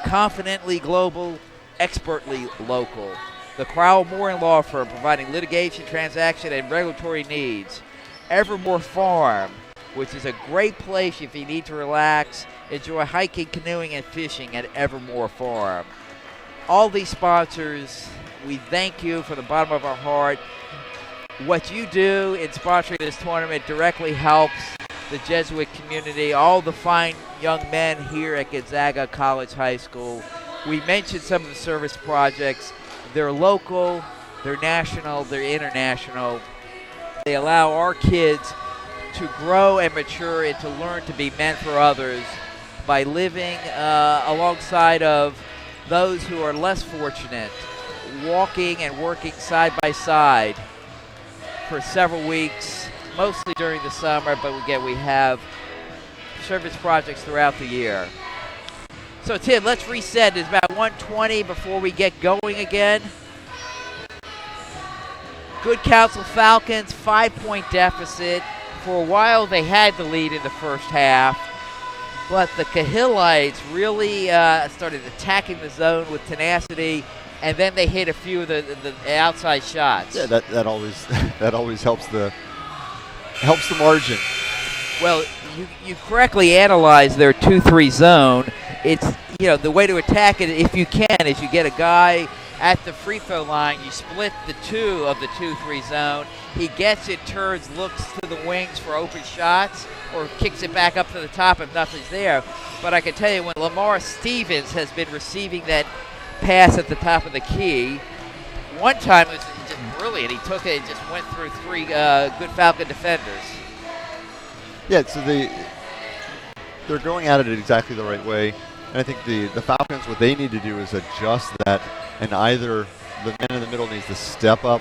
Speaker 2: Confidently global, expertly local. The Crowell Moore & Law Firm, providing litigation, transaction, and regulatory needs. Evermore Farm, which is a great place if you need to relax. Enjoy hiking, canoeing, and fishing at Evermore Farm. All these sponsors, we thank you from the bottom of our heart. What you do in sponsoring this tournament directly helps the Jesuit community, all the fine young men here at Gonzaga College High School. We mentioned some of the service projects. They're local, they're national, they're international. They allow our kids to grow and mature and to learn to be men for others by living alongside of those who are less fortunate, walking and working side by side for several weeks, mostly during the summer, but again, we have service projects throughout the year. So, Tim, let's reset. It's about 1:20 before we get going again. Good Counsel Falcons, 5-point deficit. For a while, they had the lead in the first half, but the Cahillites really started attacking the zone with tenacity, and then they hit a few of the outside shots.
Speaker 1: Yeah, that always that always helps the margin.
Speaker 2: Well, you correctly analyzed their 2-3 zone. It's, the way to attack it, if you can, is you get a guy at the free throw line, you split the two of the 2-3 zone. He gets it, turns, looks to the wings for open shots, or kicks it back up to the top if nothing's there. But I can tell you, when Lamar Stevens has been receiving that pass at the top of the key, one time it was just brilliant. He took it and just went through three good Falcon defenders.
Speaker 1: Yeah, so they're going at it exactly the right way. And I think the Falcons, what they need to do is adjust that, and either the man in the middle needs to step up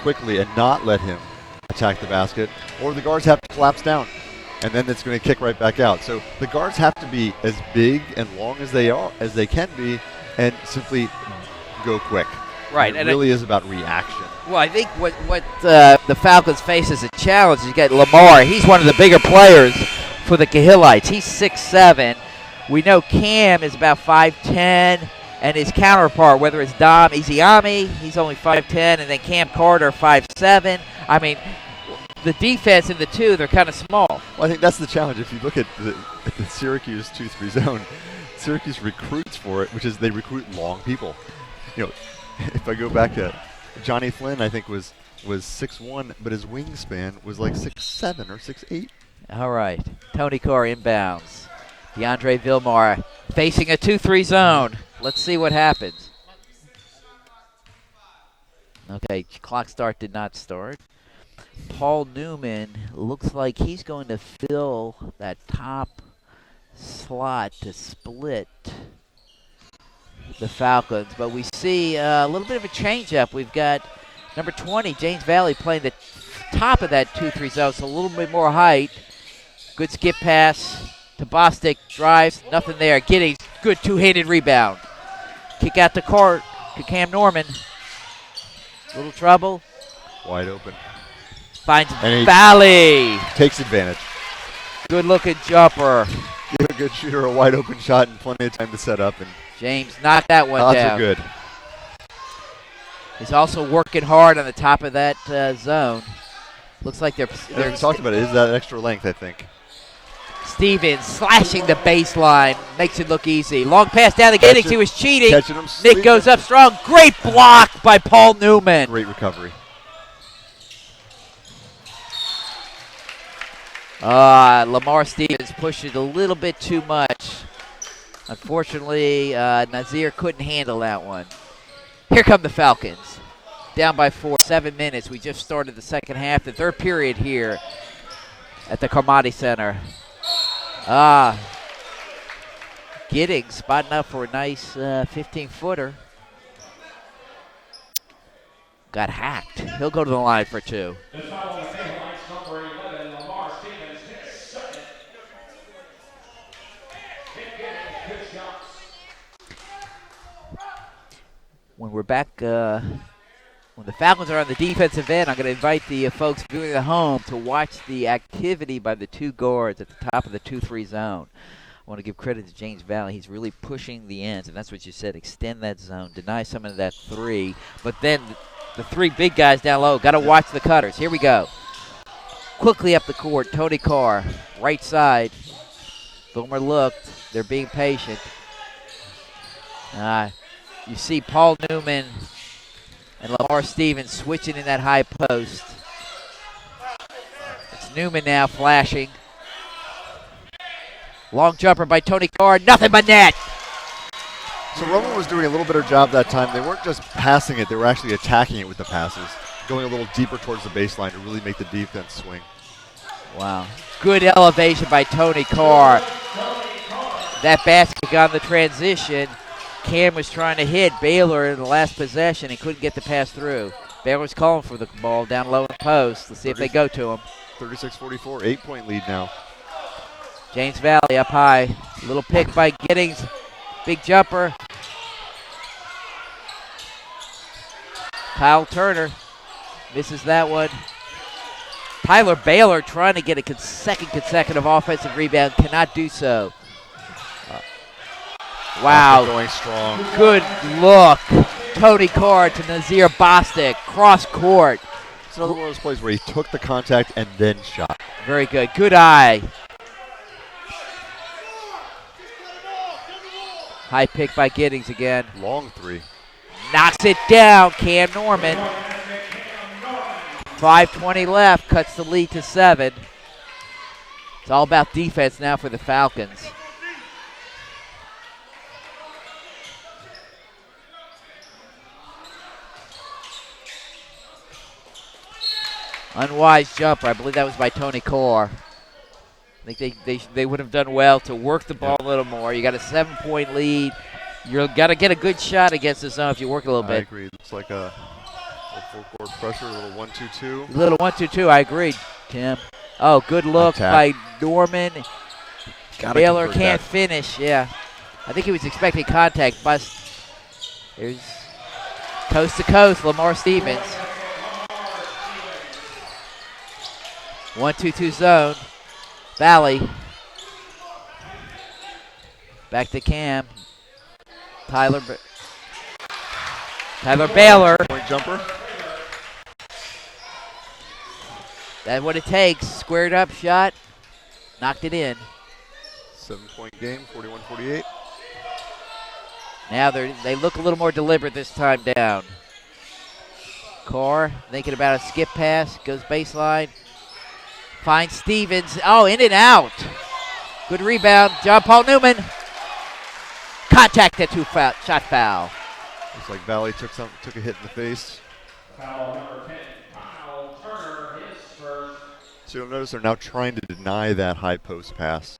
Speaker 1: quickly and not let him attack the basket, or the guards have to collapse down, and then it's going to kick right back out. So the guards have to be as big and long as they can be, and simply go quick.
Speaker 2: Right.
Speaker 1: And it really is about reaction.
Speaker 2: Well, I think what the Falcons face as a challenge is you got Lamar. He's one of the bigger players for the Cahillites. He's 6'7". We know Cam is about 5'10", and his counterpart, whether it's Dom Eziami, he's only 5'10", and then Cam Carter, 5'7". I mean, the defense in the two, they're kind of small.
Speaker 1: Well, I think that's the challenge. If you look at the Syracuse 2-3 zone, Syracuse recruits for it, which is they recruit long people. If I go back to Johnny Flynn, I think was 6'1", but his wingspan was like 6'7" or 6'8".
Speaker 2: All right. Tony Carr inbounds. DeAndre Vilmar facing a 2-3 zone. Let's see what happens. Okay, clock start did not start. Paul Newman looks like he's going to fill that top slot to split the Falcons. But we see a little bit of a change-up. We've got number 20, James Valley, playing the top of that 2-3 zone, so a little bit more height. Good skip pass to Bostic, drives, nothing there. Giddings, good two-handed rebound. Kick out to court to Cam Norman. Little trouble.
Speaker 1: Wide open.
Speaker 2: Finds
Speaker 1: And
Speaker 2: Valley.
Speaker 1: Takes advantage.
Speaker 2: Good-looking jumper.
Speaker 1: Give a good shooter a wide open shot and plenty of time to set up. And
Speaker 2: James knocked that one
Speaker 1: odds
Speaker 2: down.
Speaker 1: are good.
Speaker 2: He's also working hard on the top of that zone. Looks like they're
Speaker 1: we talked about it. Is that extra length, I think.
Speaker 2: Stevens slashing the baseline. Makes it look easy. Long pass down to Giddings. He was cheating.
Speaker 1: Catching him.
Speaker 2: Nick goes up strong. Great block by Paul Newman.
Speaker 1: Great recovery.
Speaker 2: Lamar Stevens pushed it a little bit too much. Unfortunately, Nazir couldn't handle that one. Here come the Falcons. Down by 4, 7 minutes. We just started the second half, the third period here at the Carmody Center. Giddings spotting up for a nice 15-footer. got hacked. He'll go to the line for 2.
Speaker 3: The foul on the baseline, number 11, Lamar Stevens, his second. Good shots.
Speaker 2: When we're back, when the Falcons are on the defensive end, I'm going to invite the folks viewing at home to watch the activity by the 2 guards at the top of the 2-3 zone. I want to give credit to James Valley. He's really pushing the ends, and that's what you said. Extend that zone, deny some of that 3. But then the 3 big guys down low, got to watch the cutters. Here we go. Quickly up the court, Tony Carr, right side. Boomer looked. They're being patient. You see Paul Newman and Lamar Stevens switching in that high post. It's Newman now flashing. Long jumper by Tony Carr, nothing but net.
Speaker 1: So Roman was doing a little better job that time. They weren't just passing it, they were actually attacking it with the passes, going a little deeper towards the baseline to really make the defense swing.
Speaker 2: Wow. Good elevation by Tony Carr. That basket got in the transition. Cam was trying to hit Baylor in the last possession and couldn't get the pass through. Baylor's calling for the ball down low in the post. Let's see if they go to him.
Speaker 1: 36-44, 8-point lead now.
Speaker 2: James Valley up high. Little pick by Giddings. Big jumper. Kyle Turner misses that one. Tyler Baylor trying to get a second consecutive offensive rebound. Cannot do so. Wow.
Speaker 1: Going strong.
Speaker 2: Good look. Tony Carr to Nazir Bostic. Cross court.
Speaker 1: It's another one of those plays where he took the contact and then shot.
Speaker 2: Very good. Good eye. High pick by Giddings again.
Speaker 1: Long 3.
Speaker 2: Knocks it down. Cam Norman. 5:20 left. Cuts the lead to 7. It's all about defense now for the Falcons. Unwise jumper. I believe that was by Tony Carr. I think they would have done well to work the ball a little more. You got a 7-point lead. You got to get a good shot against the zone if you work a little bit.
Speaker 1: I agree. It's like a full court pressure, a little 1-2-2.
Speaker 2: A little 1-2-2. I agree, Tim. Oh, good look by Norman. Baylor can't finish. Yeah, I think he was expecting contact. Bust. Here's coast to coast. Lamar Stevens. 1-2-2 zone. Valley. Back to Cam. Tyler Baylor.
Speaker 1: Point jumper.
Speaker 2: That's what it takes. Squared up shot. Knocked it in.
Speaker 1: 7-point game, 41-48.
Speaker 2: Now they look a little more deliberate this time down. Carr thinking about a skip pass. Goes baseline. Finds Stevens. Oh, in and out. Good rebound. John Paul Newman. Contact at 2 shot foul.
Speaker 1: Looks like Valley took a hit in the face.
Speaker 3: Foul number 10, Kyle Turner, his first.
Speaker 1: So you'll notice they're now trying to deny that high post pass.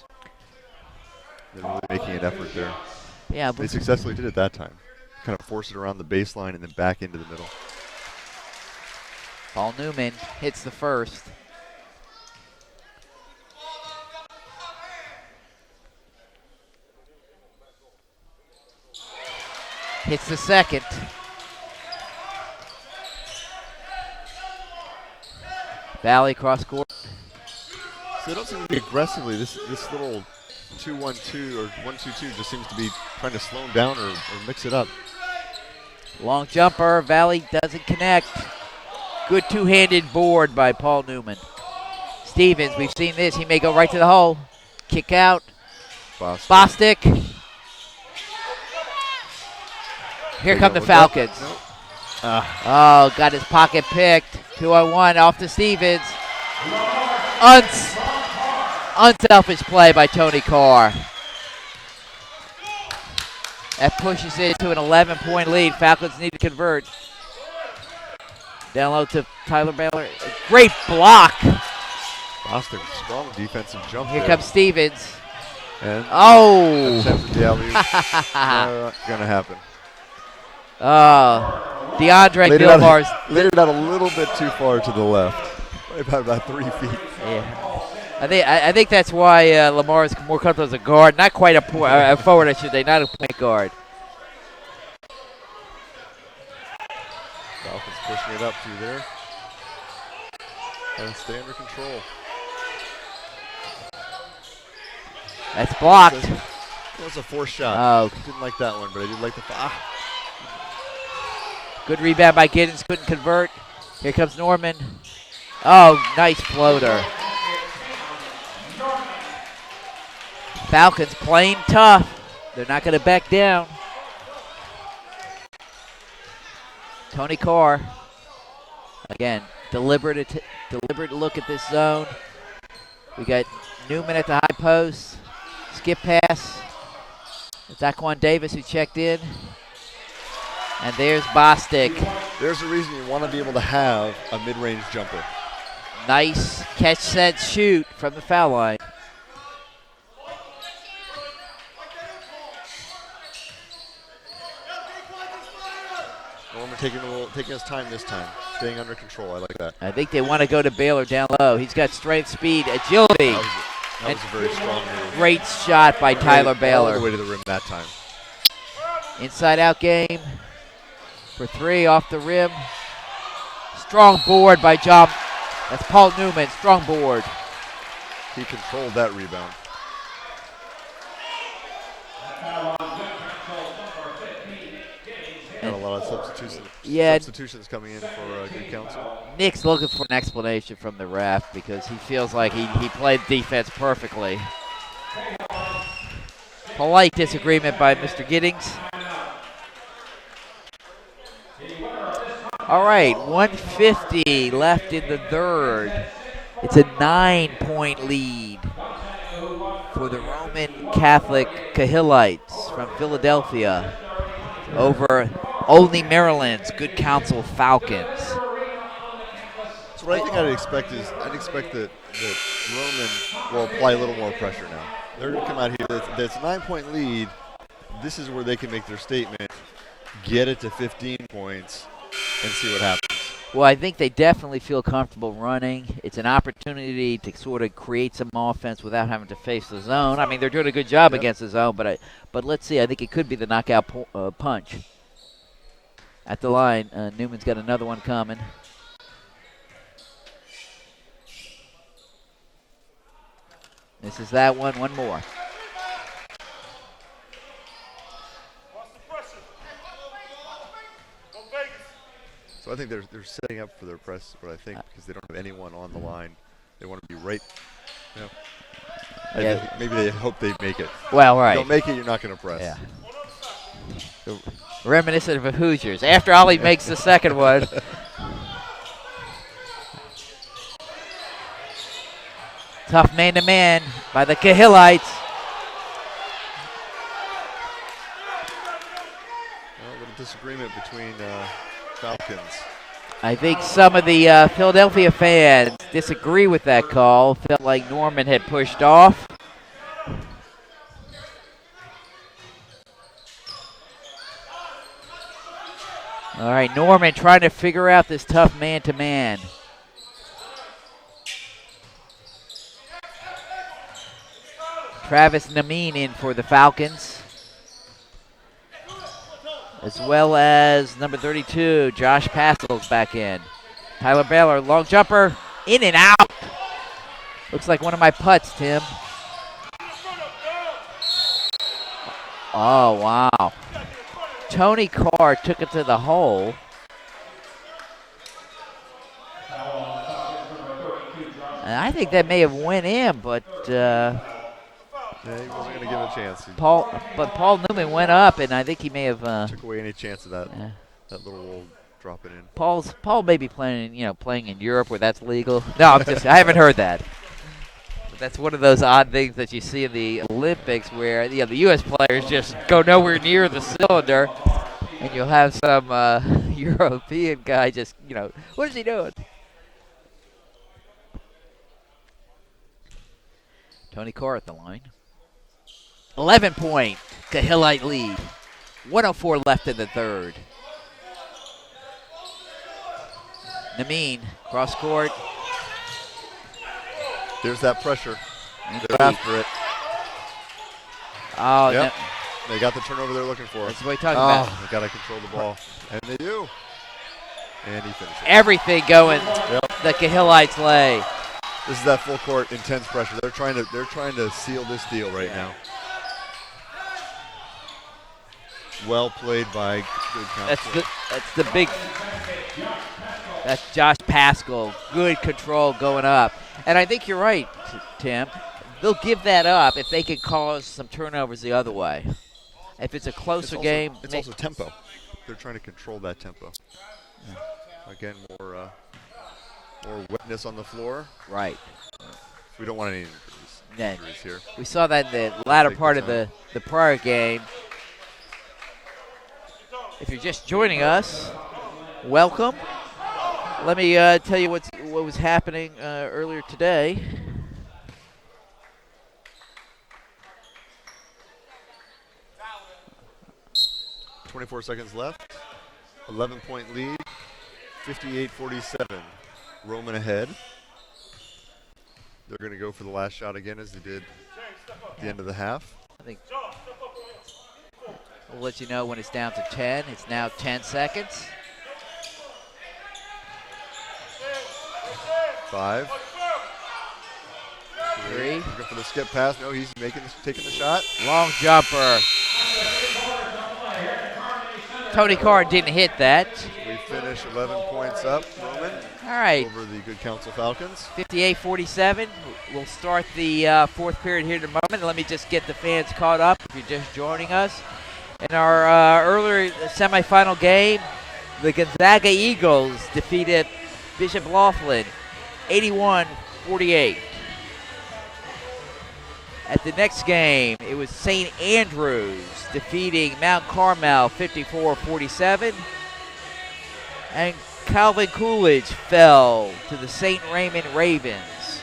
Speaker 1: They're really making an effort there.
Speaker 2: Yeah,
Speaker 1: They successfully did it that time. Kind of forced it around the baseline and then back into the middle.
Speaker 2: Paul Newman hits the first. Hits the second. Valley cross court.
Speaker 1: So they don't seem to be aggressively. This little 2-1-2 or 1-2-2 just seems to be trying to slow them down or mix it up.
Speaker 2: Long jumper. Valley doesn't connect. Good two-handed board by Paul Newman. Stevens, we've seen this. He may go right to the hole. Kick out. Bostic. Here come the Falcons.
Speaker 1: Nope.
Speaker 2: Oh, got his pocket picked. 2-on-1 off to Stevens. Unselfish play by Tony Carr. That pushes it to an 11-point lead. Falcons need to convert. Down low to Tyler Baylor. Great block.
Speaker 1: Boston, strong defensive jump.
Speaker 2: Here
Speaker 1: there.
Speaker 2: comes Stevens.
Speaker 1: And
Speaker 2: Oh.
Speaker 1: attempted the alley-oop. Not gonna happen.
Speaker 2: Oh. DeAndre
Speaker 1: laid
Speaker 2: Gilmore's.
Speaker 1: laid it out a little bit too far to the left. About 3 feet.
Speaker 2: Yeah. I think that's why Lamar is more comfortable as a guard, not quite a forward, I should say, not a point guard.
Speaker 1: Falcons pushing it up through there. And stay under control.
Speaker 2: That's blocked.
Speaker 1: That was a forced shot.
Speaker 2: Oh.
Speaker 1: Didn't like that one, but I did like the
Speaker 2: Good rebound by Giddens, couldn't convert. Here comes Norman. Oh, nice floater. Falcons playing tough. They're not going to back down. Tony Carr. Again, deliberate look at this zone. We got Newman at the high post. Skip pass. It's Aquan Davis who checked in. And there's Bostic.
Speaker 1: There's a reason you want to be able to have a mid-range jumper.
Speaker 2: Nice catch, set, shoot from the foul line.
Speaker 1: Norman taking his time this time, staying under control. I like that.
Speaker 2: I think they want to go to Baylor down low. He's got strength, speed, agility.
Speaker 1: That was a very strong move.
Speaker 2: Great shot by Tyler Baylor.
Speaker 1: All the way to the rim that time.
Speaker 2: Inside out game for 3 off the rim. Strong board by John. That's Paul Newman. Strong board.
Speaker 1: He controlled that rebound. Got a lot of substitutions coming in for good counsel.
Speaker 2: Nick's looking for an explanation from the ref because he feels like he played defense perfectly. Polite disagreement by Mr. Giddings. All right, 1:50 left in the third. It's a 9-point lead for the Roman Catholic Kahilites from Philadelphia over Olney, Maryland's Good Counsel Falcons.
Speaker 1: So what I think I'd expect that Roman will apply a little more pressure now. They're going to come out here. That's a 9-point lead. This is where they can make their statement, get it to 15 points, and see what happens.
Speaker 2: Well, I think they definitely feel comfortable running. It's an opportunity to sort of create some offense without having to face the zone. I mean, they're doing a good job against the zone, but let's see. I think it could be the knockout punch. At the line, Newman's got another one coming. This is that one more.
Speaker 1: So I think they're setting up for their press, but I think because they don't have anyone on the line, they want to be right. You know,
Speaker 2: Yeah.
Speaker 1: maybe they hope they make it.
Speaker 2: Well, right.
Speaker 1: If you don't make it, you're not going to press.
Speaker 2: Yeah. Reminiscent of the Hoosiers. After Ollie makes the second one. Tough man-to-man by the Kahilites.
Speaker 1: Well, a little disagreement between Falcons.
Speaker 2: I think some of the Philadelphia fans disagree with that call. Felt like Norman had pushed off. All right, Norman trying to figure out this tough man-to-man. Travis Nameen in for the Falcons, as well as number 32, Josh Pastel's back in. Tyler Baylor, long jumper, in and out. Looks like one of my putts, Tim. Oh, wow. Tony Carr took it to the hole. And I think that may have went in, but
Speaker 1: Yeah, he wasn't going to give it a chance.
Speaker 2: Paul Newman went up, and I think he may have
Speaker 1: Took away any chance of that little roll dropping in.
Speaker 2: Paul may be playing in Europe where that's legal. No, I haven't heard that. But that's one of those odd things that you see in the Olympics where the U.S. players just go nowhere near the cylinder, and you'll have some European guy just, what is he doing? Tony Carr at the line. 11-point Kahilite lead. 1:04 left in the third. Nameen, cross court.
Speaker 1: There's that pressure.
Speaker 2: Indeed.
Speaker 1: They're after it.
Speaker 2: Oh,
Speaker 1: Yep. They got the turnover they're looking for.
Speaker 2: that's what we're talking about.
Speaker 1: They got to control the ball. And they do. And he finishes.
Speaker 2: Everything going
Speaker 1: Yep.
Speaker 2: the Cahillites' way.
Speaker 1: This is that full court intense pressure. They're trying to seal this deal right now. Well played by good Counsel.
Speaker 2: That's the big. That's Josh Pascal. Good control going up. And I think you're right, Tim. They'll give that up if they can cause some turnovers the other way. If it's a closer game.
Speaker 1: It's also tempo. They're trying to control that tempo. Yeah. Again, more wetness on the floor.
Speaker 2: Right.
Speaker 1: We don't want any injuries here.
Speaker 2: We saw that in the latter part of the prior game. If you're just joining us, welcome. Let me tell you what was happening earlier today.
Speaker 1: .24 seconds left. 11-point lead. 58-47. Roman ahead. They're going to go for the last shot again as they did at the end of the half.
Speaker 2: I think we'll let you know when it's down to 10. It's now 10 seconds.
Speaker 1: 5.
Speaker 2: 3.
Speaker 1: Looking for the skip pass. No, he's taking the shot.
Speaker 2: Long jumper. Tony Carr didn't hit that.
Speaker 1: We finish 11 points up, Roman.
Speaker 2: All right.
Speaker 1: Over the good Counsel Falcons.
Speaker 2: 58-47. We'll start the fourth period here in a moment. Let me just get the fans caught up if you're just joining us. In our earlier semifinal game, the Gonzaga Eagles defeated Bishop Laughlin 81-48. At the next game, it was St. Andrews defeating Mount Carmel 54-47. And Calvin Coolidge fell to the St. Raymond Ravens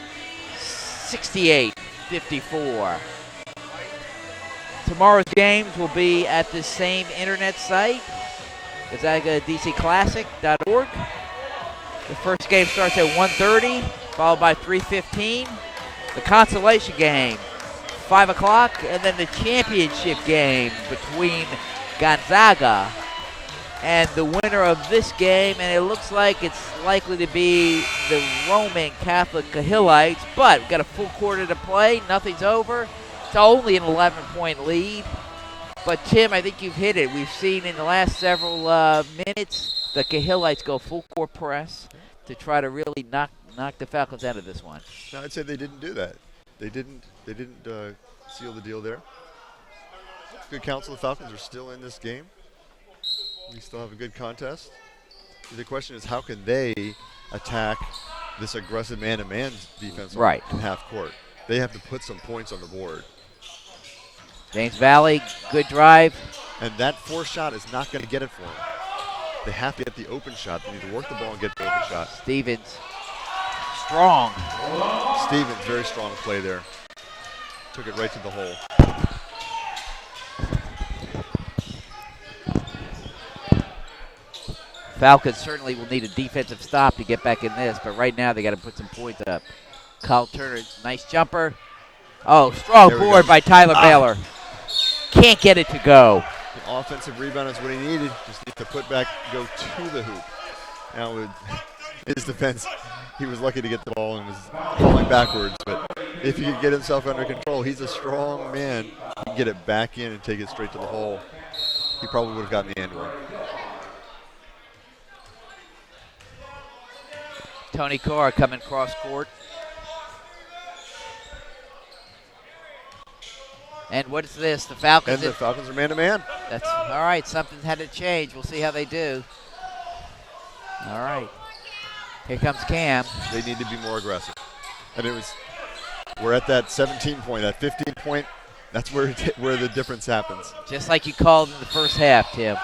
Speaker 2: 68-54. Tomorrow's games will be at the same internet site, GonzagaDCClassic.org. The first game starts at 1:30, followed by 3:15. The consolation game, 5 o'clock, and then the championship game between Gonzaga and the winner of this game, and it looks like it's likely to be the Roman Catholic Cahillites, but we've got a full quarter to play. Nothing's over. It's only an 11-point lead. But, Tim, I think you've hit it. We've seen in the last several minutes the Cahillites go full court press to try to really knock the Falcons out of this one.
Speaker 1: No, I'd say they didn't do that. They didn't seal the deal there. Good Counsel. The Falcons are still in this game. We still have a good contest. The question is, how can they attack this aggressive man-to-man defense
Speaker 2: right
Speaker 1: in half court? They have to put some points on the board.
Speaker 2: James Valley, good drive.
Speaker 1: And that forced shot is not going to get it for them. They have to get the open shot. They need to work the ball and get the open shot.
Speaker 2: Stevens, strong.
Speaker 1: Stevens, very strong play there. Took it right to the hole.
Speaker 2: Falcons certainly will need a defensive stop to get back in this, but right now they got to put some points up. Kyle Turner, nice jumper. Oh, strong board by Tyler Baylor. Can't get it to go.
Speaker 1: The offensive rebound is what he needed. Just need to go to the hoop. Now with his defense, he was lucky to get the ball and was falling backwards, but if he could get himself under control, he's a strong man. He can get it back in and take it straight to the hole. He probably would have gotten the end one.
Speaker 2: Tony Carr coming cross court. And what's this? The Falcons.
Speaker 1: And the Falcons are man-to-man.
Speaker 2: That's all right. Something had to change. We'll see how they do. All right. Here comes Cam.
Speaker 1: They need to be more aggressive. And we're at that 17-point, that 15-point. That's where the difference happens.
Speaker 2: Just like you called in the first half, Tim.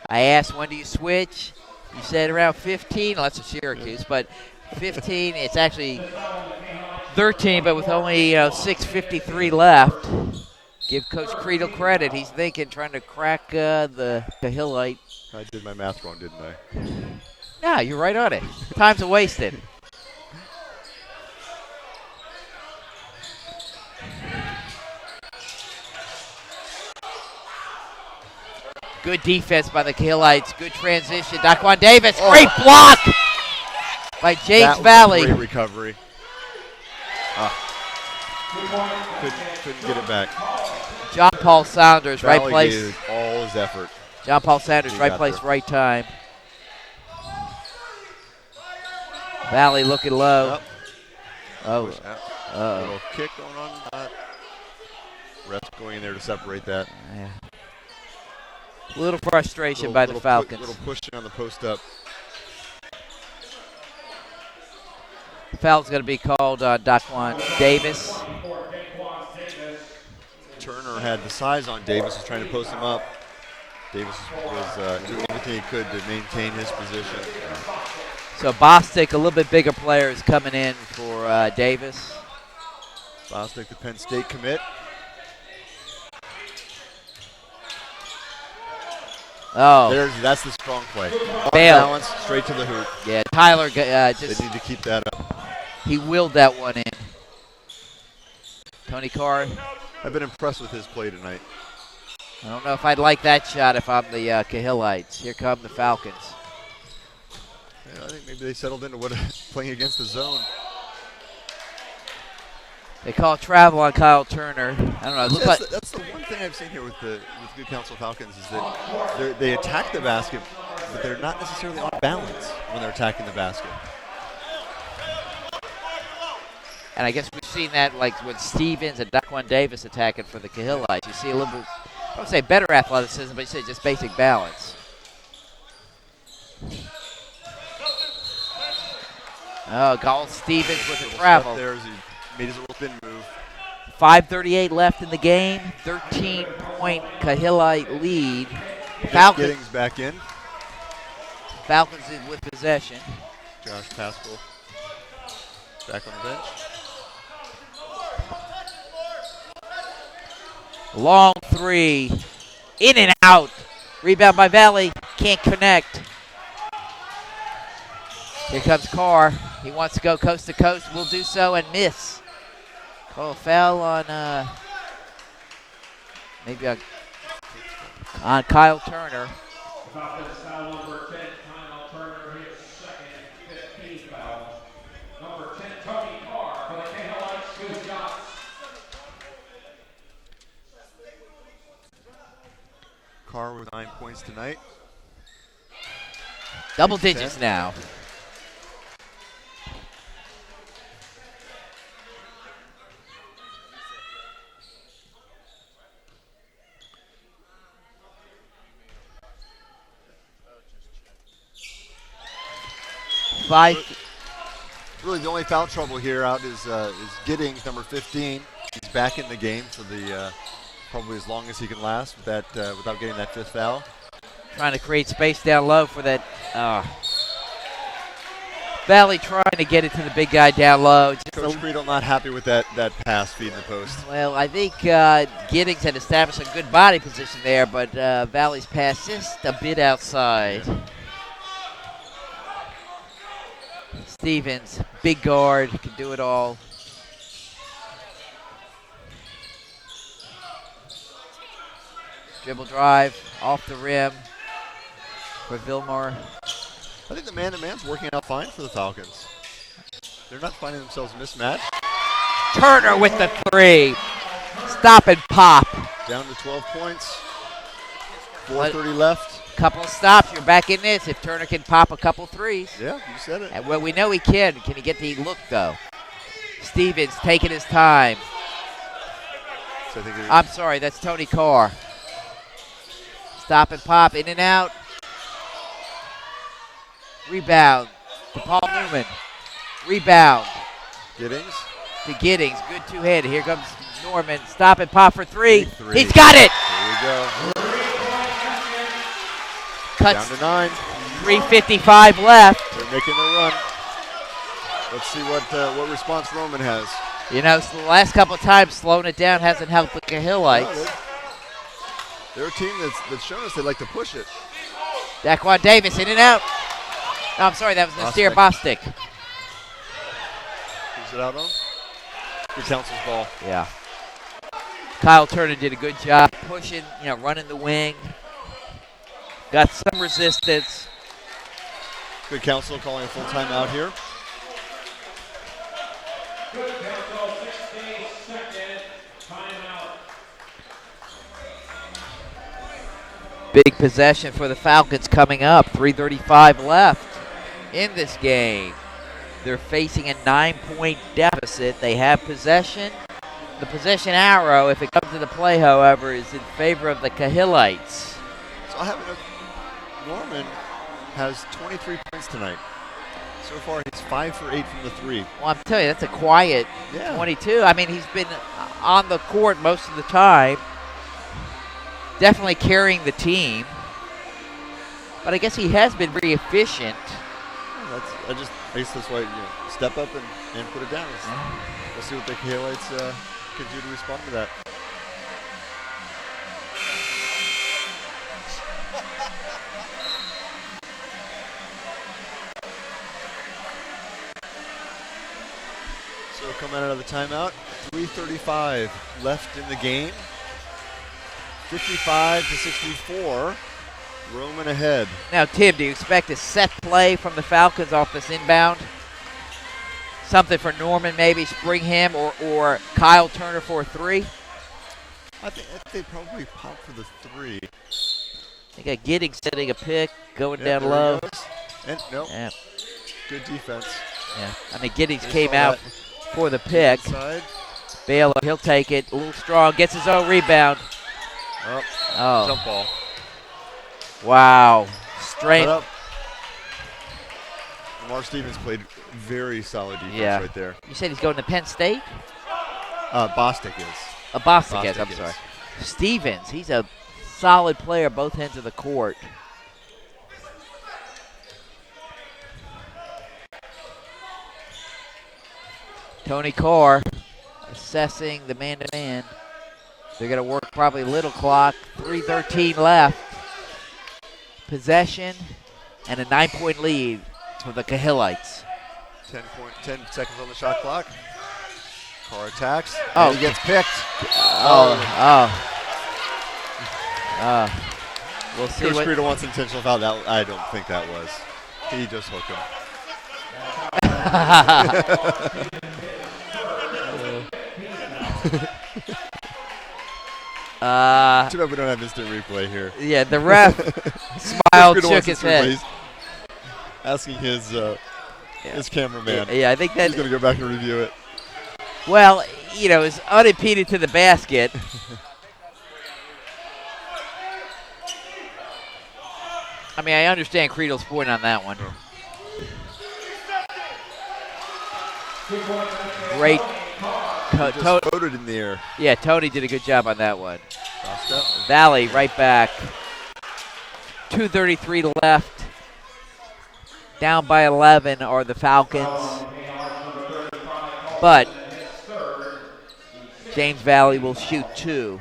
Speaker 2: I asked, when do you switch? You said around 15. Well, that's a Syracuse, but 15. It's actually 13, but with only 6:53 left. Give Coach Creedle credit. He's thinking, trying to crack the Cahillite.
Speaker 1: I did my math wrong, didn't I?
Speaker 2: Yeah, you're right on it. Time's wasted. Good defense by the Kahilites. Good transition. Daquan Davis, great block by James Valley.
Speaker 1: Great recovery. Couldn't get it back.
Speaker 2: John Paul Saunders, right
Speaker 1: Valley
Speaker 2: place.
Speaker 1: gave all his effort.
Speaker 2: John Paul Saunders,
Speaker 1: He
Speaker 2: right
Speaker 1: got
Speaker 2: place,
Speaker 1: there.
Speaker 2: right time. Valley looking low.
Speaker 1: Yep.
Speaker 2: Oh,
Speaker 1: Little kick going on. Refs going in there to separate that.
Speaker 2: yeah. Little frustration by the Falcons.
Speaker 1: Little pushing on the post up.
Speaker 2: Foul's going to be called on Daquan Davis.
Speaker 1: Turner had the size on Davis, was trying to post him up. Davis was doing everything he could to maintain his position.
Speaker 2: So Bostic, a little bit bigger player, is coming in for Davis.
Speaker 1: Bostic, the Penn State commit.
Speaker 2: Oh,
Speaker 1: That's the strong play.
Speaker 2: Bail.
Speaker 1: Balance, straight to the hoop.
Speaker 2: Yeah, Tyler
Speaker 1: They
Speaker 2: just
Speaker 1: need to keep that up.
Speaker 2: he willed that one in. Tony Carr,
Speaker 1: I've been impressed with his play tonight.
Speaker 2: I don't know if I'd like that shot if I'm the Kahilites. Here come the Falcons.
Speaker 1: Yeah, I think maybe they settled into playing against the zone.
Speaker 2: They call travel on Kyle Turner. I don't know. It looks like
Speaker 1: That's the one thing I've seen here with good Counsel Falcons is that they attack the basket, but they're not necessarily on balance when they're attacking the basket.
Speaker 2: And I guess we've seen that like when Stevens and Daquan Davis attacking for the Kahilites. You see a little bit, I don't say better athleticism, but you say just basic balance. Oh, Gall Stevens with the
Speaker 1: Little
Speaker 2: travel.
Speaker 1: step there as he made his little spin move.
Speaker 2: 5:38 left in the game. 13-point Kahilite lead. Falcons,
Speaker 1: Giddings back in.
Speaker 2: Falcons is with possession.
Speaker 1: Josh Pascal back on the bench.
Speaker 2: Long three. In and out. Rebound by Valley. Can't connect. Here comes Carr. He wants to go coast to coast. Will do so and miss. Call a foul on on Kyle Turner.
Speaker 3: Falcons foul number 10, Kyle Turner, his second 15th foul. Number 10, Tony Carr for the Kahilites. Good job.
Speaker 1: Carr with 9 points tonight.
Speaker 2: Double digits now.
Speaker 1: Really, the only foul trouble here out is Giddings, number 15. He's back in the game for the probably as long as he can last with that without getting that fifth foul.
Speaker 2: Trying to create space down low for that. Valley trying to get it to the big guy down low.
Speaker 1: Coach Creedle not happy with that pass feeding the post.
Speaker 2: Well, I think Giddings had established a good body position there, but Valley's pass just a bit outside.
Speaker 1: Yeah.
Speaker 2: Stevens, big guard, can do it all. Dribble drive, off the rim for Vilmore.
Speaker 1: I think the man-to-man's working out fine for the Falcons. They're not finding themselves mismatched.
Speaker 2: Turner with the three. Stop and pop.
Speaker 1: Down to 12 points. 4:30 left.
Speaker 2: Couple of stops, you're back in this if Turner can pop a couple threes.
Speaker 1: Yeah, you said it.
Speaker 2: And well, we know he can. Can he get the look, though? Stevens taking his time.
Speaker 1: So I think
Speaker 2: I'm sorry, that's Tony Carr. Stop and pop, in and out. Rebound to Paul Newman. Rebound
Speaker 1: Giddings.
Speaker 2: to Giddings. Good two-handed. Here comes Norman. Stop and pop for three.
Speaker 1: Big three.
Speaker 2: He's got it.
Speaker 1: There we go.
Speaker 2: Cuts.
Speaker 1: Down to 9.
Speaker 2: 3:55 left.
Speaker 1: They're making the run. Let's see what response Roman has.
Speaker 2: You know, so the last couple of times slowing it down hasn't helped the Kahilites.
Speaker 1: No, they're a team that's shown us they like to push it.
Speaker 2: Daquan Davis in and out. No, I'm sorry, that was Nasir
Speaker 1: Bostic.
Speaker 2: Bostic.
Speaker 1: Who's it out on? Good Counsel's ball.
Speaker 2: Yeah. Kyle Turner did a good job pushing, running the wing. Got some resistance.
Speaker 1: Good Counsel calling a full timeout here.
Speaker 3: Good Counsel, 60-second timeout.
Speaker 2: Big possession for the Falcons coming up. 3:35 left in this game. They're facing a 9-point deficit. They have possession. The possession arrow, if it comes to the play, however, is in favor of the Kahilites.
Speaker 1: So I have Norman has 23 points tonight. So far, he's 5 for 8 from the 3.
Speaker 2: Well, I'm telling you, that's a quiet 22. I mean, he's been on the court most of the time. Definitely carrying the team. But I guess he has been very efficient.
Speaker 1: I guess that's why step up and put it down. We'll see what the Kahilites can do to respond to that. So coming out of the timeout, 3:35 left in the game. 55-64. Roman ahead.
Speaker 2: Now, Tim, do you expect a set play from the Falcons off this inbound? Something for Norman, maybe spring him or Kyle Turner for a 3?
Speaker 1: I think they probably pop for the 3.
Speaker 2: They got Giddings setting a pick, going down
Speaker 1: there
Speaker 2: low.
Speaker 1: he goes. And no,
Speaker 2: Yeah.
Speaker 1: good defense.
Speaker 2: Yeah. I mean, Giddings
Speaker 1: They
Speaker 2: came
Speaker 1: saw
Speaker 2: out
Speaker 1: that
Speaker 2: for the pick.
Speaker 1: inside.
Speaker 2: Baylor, he'll take it. A little strong, gets his own rebound. Oh.
Speaker 1: Jump ball.
Speaker 2: Wow.
Speaker 1: Cut
Speaker 2: Strength.
Speaker 1: up. Lamar Stevens played very solid defense right there.
Speaker 2: You said he's going to Penn State?
Speaker 1: Bostic is.
Speaker 2: Bostic is, I'm
Speaker 1: is.
Speaker 2: sorry. Stevens, he's a solid player both ends of the court. Tony Carr assessing the man-to-man. They're going to work probably little clock. 3:13 left. Possession and a 9-point lead for the Kahilites.
Speaker 1: 10 seconds on the shot clock. Carr attacks.
Speaker 2: Oh.
Speaker 1: And he gets picked.
Speaker 2: We'll see
Speaker 1: Coach
Speaker 2: what.
Speaker 1: Credo wants intentional foul. I don't think that was. He just hooked him. Too bad we don't have instant replay here.
Speaker 2: Yeah, the ref smiled,
Speaker 1: Credo
Speaker 2: shook
Speaker 1: wants
Speaker 2: his
Speaker 1: instant replay.
Speaker 2: head.
Speaker 1: He's asking his cameraman.
Speaker 2: Yeah, I think that.
Speaker 1: He's going to go back and review it.
Speaker 2: Well, it's unimpeded to the basket. I mean, I understand Creedle's point on that one. Great.
Speaker 1: Just floated in the air.
Speaker 2: Yeah, Tony did a good job on that one. Valley right back. 2:33 left. Down by 11 are the Falcons. But James Valley will shoot 2.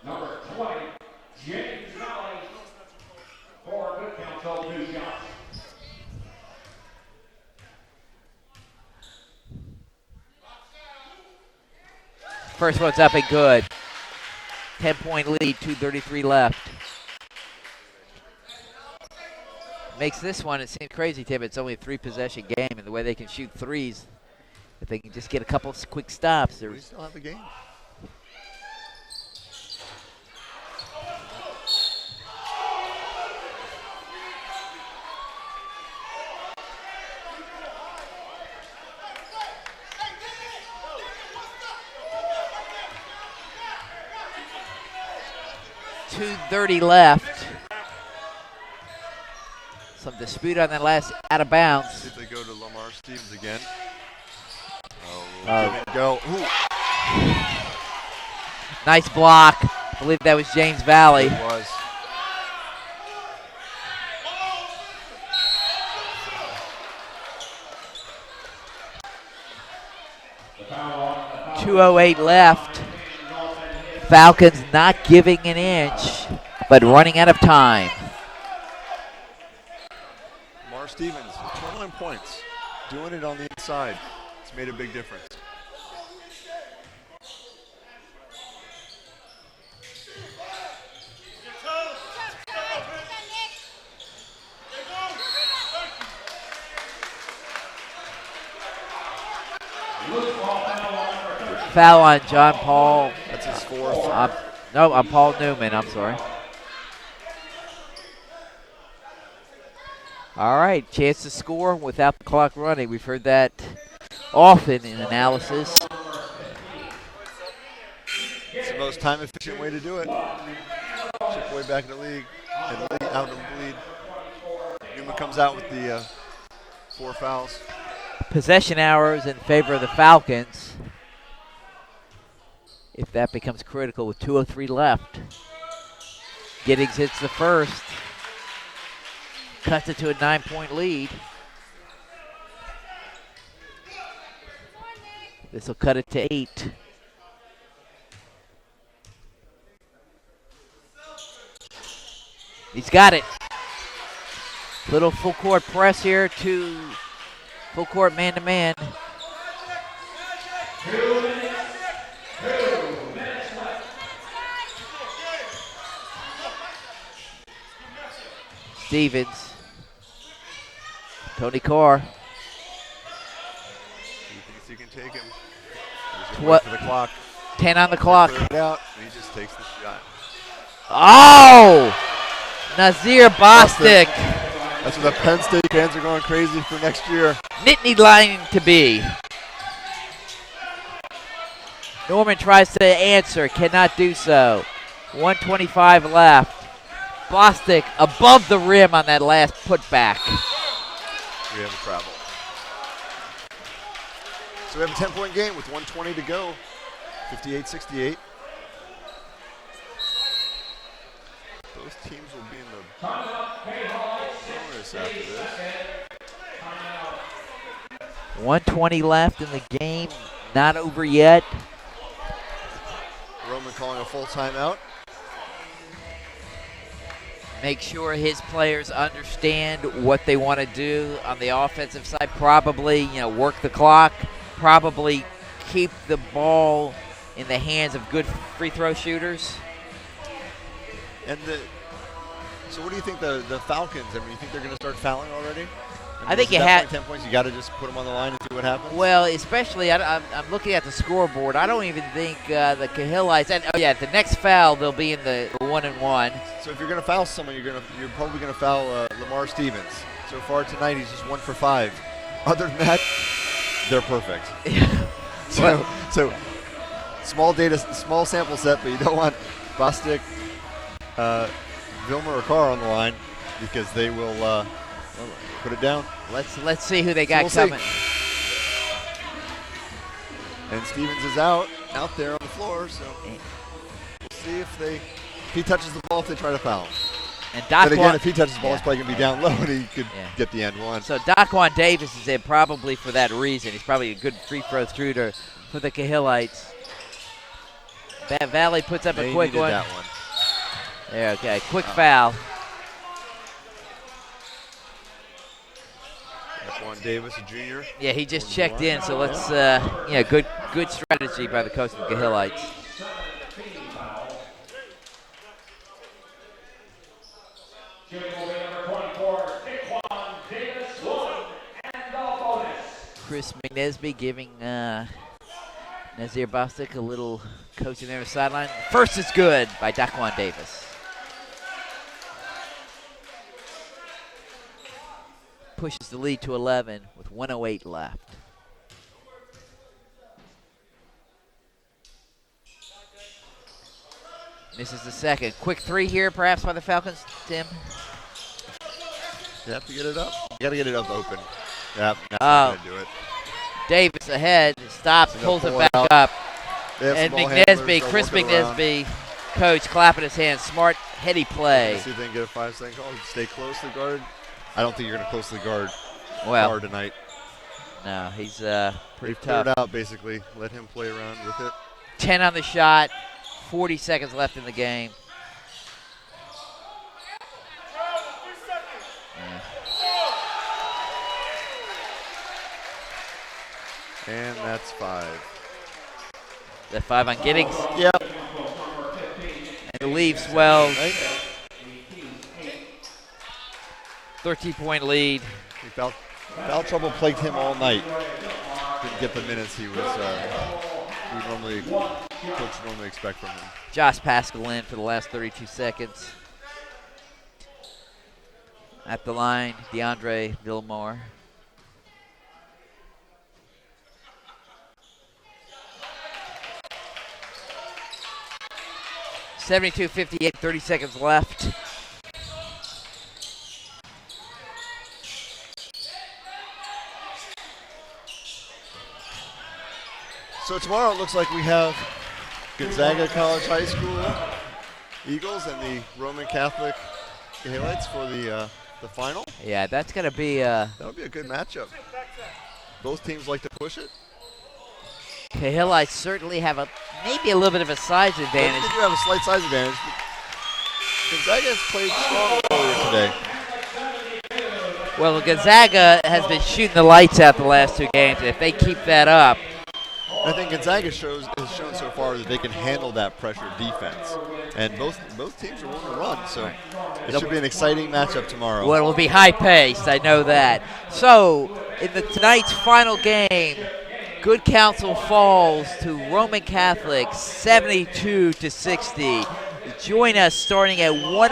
Speaker 3: Number 20, James Valley. For Good Counsel, 2 shots.
Speaker 2: First one's up and good. 10-point lead, 2:33 left. Makes this one, it seems crazy, Tim. It's only a 3-possession game, and the way they can shoot threes, if they can just get a couple quick stops.
Speaker 1: We still have the game.
Speaker 2: .230 left. Some dispute on that last out of bounds.
Speaker 1: See if they go to Lamar Stevens again. Give it go. Ooh.
Speaker 2: Nice block. I believe that was James Valley.
Speaker 1: It was.
Speaker 2: .208 left. Falcons not giving an inch, but running out of time.
Speaker 1: Stevens, 21 points. Doing it on the inside. It's made a big difference.
Speaker 2: Foul on John Paul.
Speaker 1: That's his fourth.
Speaker 2: No, on Paul Newman. I'm sorry. All right, chance to score without the clock running. We've heard that often in analysis.
Speaker 1: It's the most time-efficient way to do it. Chip way back in the league and out of the lead. Newman comes out with the 4 fouls.
Speaker 2: Possession hours in favor of the Falcons. If that becomes critical with 2:03 left. Giddings hits the first. Cuts it to a 9-point lead. This will cut it to 8. He's got it. Little full court press here to full court man-to-man.
Speaker 3: 2 minutes. 2 minutes left.
Speaker 2: Stevens. Tony Carr.
Speaker 1: He thinks he can take him. He's
Speaker 2: What?
Speaker 1: for the clock.
Speaker 2: 10 on the clock.
Speaker 1: Clear it out, and he just takes the shot.
Speaker 2: Oh! Nazir Bostic.
Speaker 1: That's what the Penn State fans are going crazy for next year.
Speaker 2: Nittany lining to be. Norman tries to answer, cannot do so. 1:25 left. Bostic above the rim on that last putback.
Speaker 1: We have a travel. So we have a 10-point game with 1:20 to go. 58-68. Those teams will be in the bonus after this.
Speaker 2: 1:20 left in the game. Not over yet.
Speaker 1: Roman calling a full timeout.
Speaker 2: Make sure his players understand what they want to do on the offensive side. Probably, work the clock. Probably keep the ball in the hands of good free throw shooters.
Speaker 1: And so what do you think the Falcons, you think they're going to start fouling already?
Speaker 2: I think
Speaker 1: at
Speaker 2: you
Speaker 1: that
Speaker 2: have.
Speaker 1: point, 10 points, you got to just put them on the line and see what happens?
Speaker 2: Well, especially, I'm looking at the scoreboard. I don't even think the Cahillites, the next foul, they'll be in the 1-and-1.
Speaker 1: So if you're going to foul someone, you're probably going to foul Lamar Stevens. So far tonight, he's just 1 for 5. Other than that, they're perfect. so small sample set, but you don't want Bostic, Vilmer, or Carr on the line because they will put it down.
Speaker 2: Let's see who they got coming.
Speaker 1: And Stevens is out there on the floor, so we'll see if he touches the ball, if they try to foul him.
Speaker 2: And
Speaker 1: But again, if he touches the ball, it's probably going to be down low, and he could get the end one.
Speaker 2: So Daquan Davis is in probably for that reason. He's probably a good free throw shooter for the Cahillites. Valley puts up a quick one.
Speaker 1: That one.
Speaker 2: Yeah, okay, quick foul.
Speaker 1: Daquan Davis, a junior.
Speaker 2: Yeah, he just checked in, so let's, good strategy by the coach of the Cahillites. Chris McNesby giving Nazir Bostic a little coaching there on the sideline. First is good by Daquan Davis. Pushes the lead to 11 with 1:08 left. Misses the second. Quick three here, perhaps, by the Falcons, Tim?
Speaker 1: You have to get it up. You got to get it up open. Yep, that's going to do it.
Speaker 2: Davis ahead, stops,
Speaker 1: So
Speaker 2: pulls it
Speaker 1: pull
Speaker 2: back
Speaker 1: out.
Speaker 2: up.
Speaker 1: They have
Speaker 2: And
Speaker 1: small handlers,
Speaker 2: McNesby,
Speaker 1: they'll
Speaker 2: Chris
Speaker 1: work it around.
Speaker 2: McNesby, coach, clapping his hands. Smart, heady play.
Speaker 1: Let's see if they can get a 5-second call. Stay closely guarded. I don't think you're going to closely guard
Speaker 2: Well,
Speaker 1: Carr tonight.
Speaker 2: no, he's pretty
Speaker 1: They've
Speaker 2: tough.
Speaker 1: cleared out, basically. Let him play around with it.
Speaker 2: 10 on the shot, 40 seconds left in the game.
Speaker 1: And that's 5.
Speaker 2: That 5 on Giddings.
Speaker 1: Yep.
Speaker 2: And the Leafs, well,
Speaker 1: Right?
Speaker 2: 13-point lead.
Speaker 1: Foul trouble plagued him all night. Didn't get the minutes he was coach normally expect from him.
Speaker 2: Josh Pascal in for the last 32 seconds. At the line, DeAndre Villamore. .72-58, 30 seconds left.
Speaker 1: So tomorrow it looks like we have Gonzaga College High School Eagles and the Roman Catholic Halites for the final.
Speaker 2: Yeah, that's going to be
Speaker 1: That'll be a good matchup. Both teams like to push it.
Speaker 2: Cahillites certainly have maybe a little bit of a size advantage.
Speaker 1: They do have a slight size advantage. Gonzaga has played strong earlier today.
Speaker 2: Well, Gonzaga has been shooting the lights out the last 2 games. If they keep that up,
Speaker 1: I think Gonzaga has shown so far that they can handle that pressure defense. And both teams are willing to run, so it should be an exciting matchup tomorrow.
Speaker 2: well, it'll be high-paced, I know that. So, in tonight's final game, Good Counsel falls to Roman Catholic 72-60. Join us starting at 1